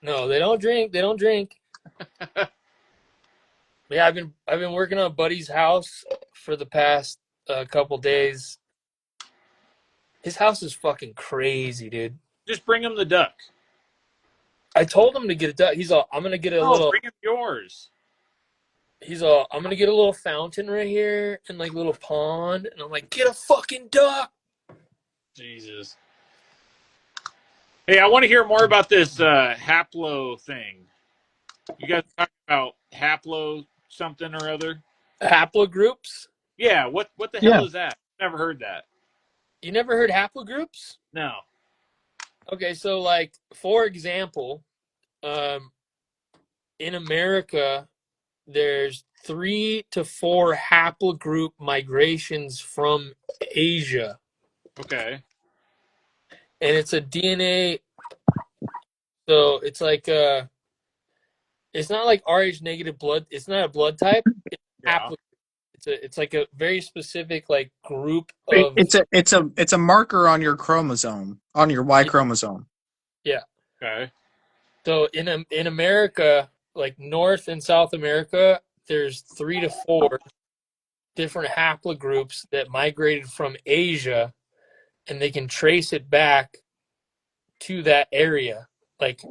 [SPEAKER 2] No, they don't drink. They don't drink. Yeah, I've been working on Buddy's house for the past couple days. His house is fucking crazy, dude.
[SPEAKER 6] Just bring him the duck.
[SPEAKER 2] I told him to get a duck. He's all, I'm gonna get a
[SPEAKER 6] No,
[SPEAKER 2] little.
[SPEAKER 6] bring him yours.
[SPEAKER 2] He's all, I'm gonna get a little fountain right here and like a little pond, and I'm like, get a fucking duck.
[SPEAKER 6] Jesus. Hey, I want to hear more about this haplo thing. You guys talking about haplo something or other?
[SPEAKER 2] Haplogroups?
[SPEAKER 6] Yeah. What the
[SPEAKER 4] Yeah.
[SPEAKER 6] hell is that? Never heard that.
[SPEAKER 2] You never heard haplogroups?
[SPEAKER 6] No.
[SPEAKER 2] Okay, so like for example, in America, there's 3 to 4 haplogroup migrations from Asia,
[SPEAKER 6] Okay.
[SPEAKER 2] and it's a DNA. So it's like it's not like Rh negative blood. It's not a blood type. It's
[SPEAKER 6] Yeah.
[SPEAKER 2] it's like a very specific like group of
[SPEAKER 4] It's a marker on your chromosome, on your Y chromosome.
[SPEAKER 2] yeah.
[SPEAKER 6] Okay.
[SPEAKER 2] So in America, like North and South America, there's 3 to 4 different haplogroups that migrated from Asia, and they can trace it back to that area, like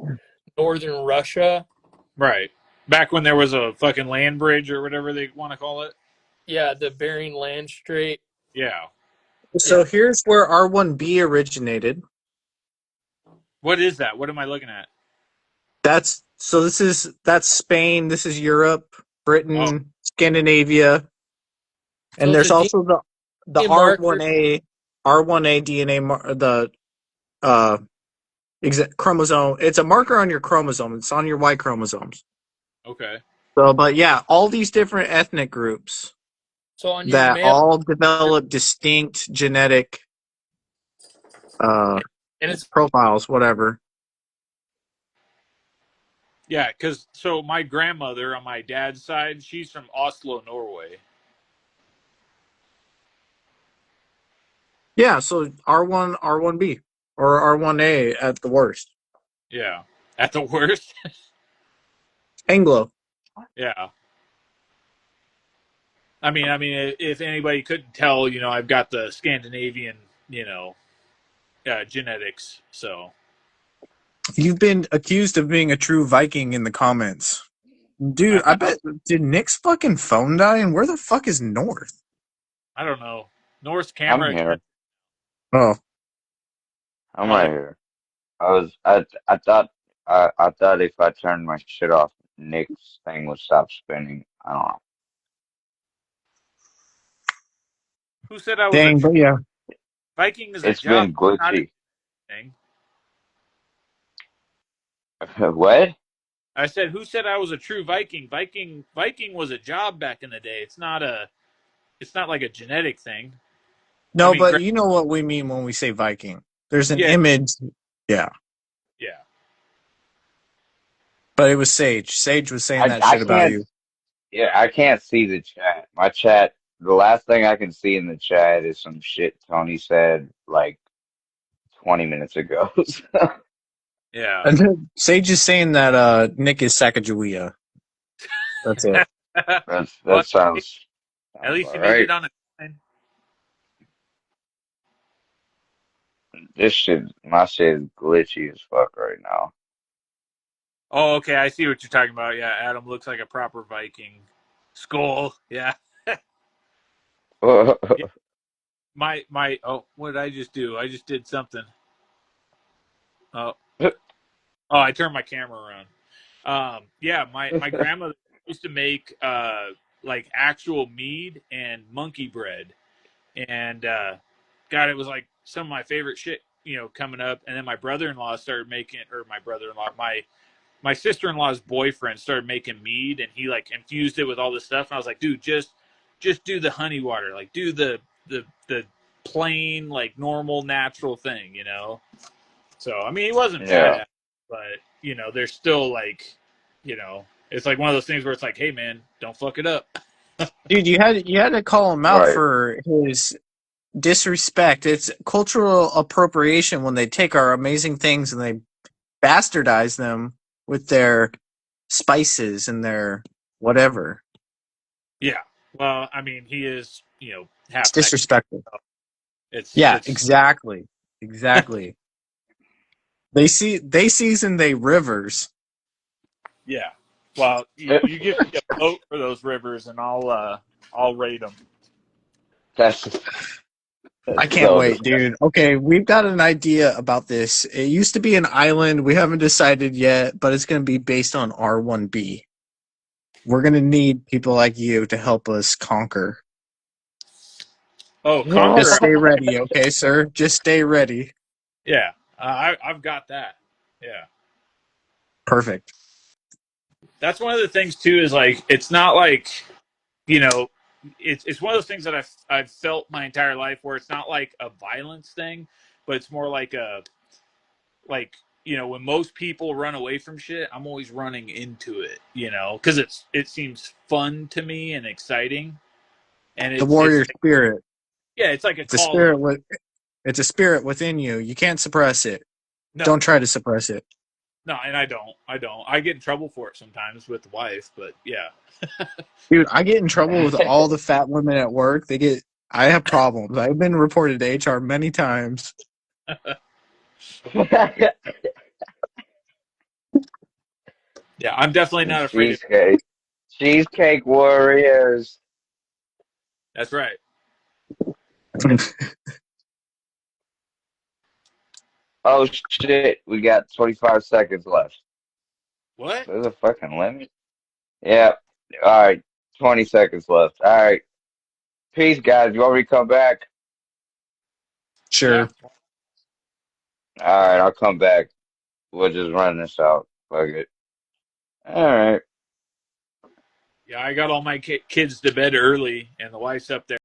[SPEAKER 2] northern Russia.
[SPEAKER 6] Right. Back when there was a fucking land bridge or whatever they want to call it.
[SPEAKER 2] Yeah, the Bering Land Strait.
[SPEAKER 6] Yeah.
[SPEAKER 4] So
[SPEAKER 2] Yeah.
[SPEAKER 4] here's where R1b originated.
[SPEAKER 6] What is that? What am I looking at?
[SPEAKER 4] That's Spain. This is Europe, Britain,
[SPEAKER 6] Oh.
[SPEAKER 4] Scandinavia, and
[SPEAKER 2] So
[SPEAKER 4] there's
[SPEAKER 2] it's a
[SPEAKER 4] also the
[SPEAKER 2] DNA marker.
[SPEAKER 4] R1a DNA chromosome. It's a marker on your chromosome. It's on your Y chromosomes.
[SPEAKER 6] Okay.
[SPEAKER 4] So, but yeah, all these different ethnic groups
[SPEAKER 2] So on your
[SPEAKER 4] that
[SPEAKER 2] male,
[SPEAKER 4] all develop distinct genetic uh,
[SPEAKER 2] and it's
[SPEAKER 4] profiles, whatever.
[SPEAKER 6] Yeah, because so my grandmother on my dad's side, she's from Oslo, Norway.
[SPEAKER 4] Yeah, so R1, R1B, or R1A at the worst.
[SPEAKER 6] Yeah, at the worst.
[SPEAKER 4] Anglo.
[SPEAKER 6] Yeah. I mean, if anybody couldn't tell, I've got the Scandinavian, genetics. So
[SPEAKER 4] You've been accused of being a true Viking in the comments. Dude, I
[SPEAKER 6] I,
[SPEAKER 4] bet. Did Nick's fucking phone die? And where the fuck is North?
[SPEAKER 6] I don't know. North's
[SPEAKER 3] I'm
[SPEAKER 6] camera.
[SPEAKER 3] here.
[SPEAKER 4] Oh,
[SPEAKER 3] I'm
[SPEAKER 6] Oh,
[SPEAKER 3] right
[SPEAKER 6] there.
[SPEAKER 3] here. I thought if I turned my shit off, Nick's thing would stop spinning. I don't know.
[SPEAKER 6] Who said I was a
[SPEAKER 4] dang,
[SPEAKER 6] true
[SPEAKER 4] but yeah.
[SPEAKER 6] Viking? Is a
[SPEAKER 3] It's
[SPEAKER 6] job,
[SPEAKER 3] been
[SPEAKER 6] not a
[SPEAKER 3] glitchy.
[SPEAKER 6] thing.
[SPEAKER 3] What?
[SPEAKER 6] I said, who said I was a true Viking? Viking was a job back in the day. It's not a. It's not like a genetic thing. I
[SPEAKER 4] No,
[SPEAKER 6] mean,
[SPEAKER 4] but you know what we mean when we say Viking. There's an
[SPEAKER 6] yeah,
[SPEAKER 4] image. Yeah,
[SPEAKER 6] yeah.
[SPEAKER 4] but it was Sage. Sage was saying that
[SPEAKER 3] I
[SPEAKER 4] shit about
[SPEAKER 3] can't.
[SPEAKER 4] you.
[SPEAKER 3] Yeah, I can't see the chat. My chat. The last thing I can see in the chat is some shit Tony said like 20 minutes ago.
[SPEAKER 6] Yeah.
[SPEAKER 4] And then Sage is saying that Nick is Sacagawea. That's it.
[SPEAKER 6] Well,
[SPEAKER 3] That sounds
[SPEAKER 6] at least
[SPEAKER 3] all
[SPEAKER 6] he made
[SPEAKER 3] right.
[SPEAKER 6] it on a coin.
[SPEAKER 3] This shit, my shit is glitchy as fuck right now.
[SPEAKER 6] Oh, okay. I see what you're talking about. Yeah, Adam looks like a proper Viking. Skull. Yeah. Yeah. My. Oh, what did I just do? I just did something. Oh, I turned my camera around. Yeah, my grandmother used to make like actual mead and monkey bread, and God, it was like some of my favorite shit. Coming up, and then my brother-in-law started making, or my brother-in-law, my sister-in-law's boyfriend started making mead, and he like infused it with all this stuff, and I was like, dude, just do the honey water, like do the plain, like normal natural thing. So I mean, he wasn't bad
[SPEAKER 3] Yeah,
[SPEAKER 6] at it, but there's still like, it's like one of those things where it's like, hey man, don't fuck it up.
[SPEAKER 4] Dude, you had to call him out
[SPEAKER 3] right.
[SPEAKER 4] for his disrespect. It's cultural appropriation when they take our amazing things and they bastardize them with their spices and their whatever.
[SPEAKER 6] Yeah. Well, I mean, he is,
[SPEAKER 4] It's
[SPEAKER 6] half Mexican.
[SPEAKER 4] disrespectful.
[SPEAKER 6] So it's
[SPEAKER 4] Yeah,
[SPEAKER 6] it's
[SPEAKER 4] exactly. Exactly. They season they rivers.
[SPEAKER 6] yeah. Well, you give me a boat for those rivers, and I'll rate them.
[SPEAKER 3] That's
[SPEAKER 4] I
[SPEAKER 3] that's
[SPEAKER 4] can't
[SPEAKER 3] so
[SPEAKER 4] wait,
[SPEAKER 3] disgusting.
[SPEAKER 4] dude. Okay, we've got an idea about this. It used to be an island. We haven't decided yet, but it's going to be based on R1B. We're going to need people like you to help us conquer.
[SPEAKER 6] Oh,
[SPEAKER 4] Just
[SPEAKER 6] Conqueror.
[SPEAKER 4] stay ready, okay, sir? Just stay ready.
[SPEAKER 6] Yeah, I've got that. Yeah,
[SPEAKER 4] Perfect.
[SPEAKER 6] that's one of the things too. Is like it's not like you know, it's one of those things that I've felt my entire life where it's not like a violence thing, but it's more like like when most people run away from shit, I'm always running into it. Because it seems fun to me and exciting, and
[SPEAKER 4] The
[SPEAKER 6] it's
[SPEAKER 4] warrior
[SPEAKER 6] like,
[SPEAKER 4] spirit.
[SPEAKER 6] yeah, it's like a
[SPEAKER 4] It's a
[SPEAKER 6] calling.
[SPEAKER 4] spirit with it's a spirit within you. You can't suppress it.
[SPEAKER 6] No,
[SPEAKER 4] Don't try to suppress it.
[SPEAKER 6] no, and I don't. I get in trouble for it sometimes with the wife, but yeah.
[SPEAKER 4] Dude, I get in trouble with all the fat women at work. I have problems. I've been reported to HR many times.
[SPEAKER 6] Yeah, I'm definitely
[SPEAKER 3] The
[SPEAKER 6] not afraid of.
[SPEAKER 3] cheesecake warriors.
[SPEAKER 6] That's right.
[SPEAKER 3] Oh shit, we got 25 seconds left.
[SPEAKER 6] What?
[SPEAKER 3] There's a fucking limit. Yeah. All right, 20 seconds left. All right. Peace, guys. You want me to come back?
[SPEAKER 6] Yeah.
[SPEAKER 4] Sure.
[SPEAKER 3] All right, I'll come back. We'll just run this out. Fuck it. All right.
[SPEAKER 6] Yeah, I got all my kids to bed early, and the wife's up there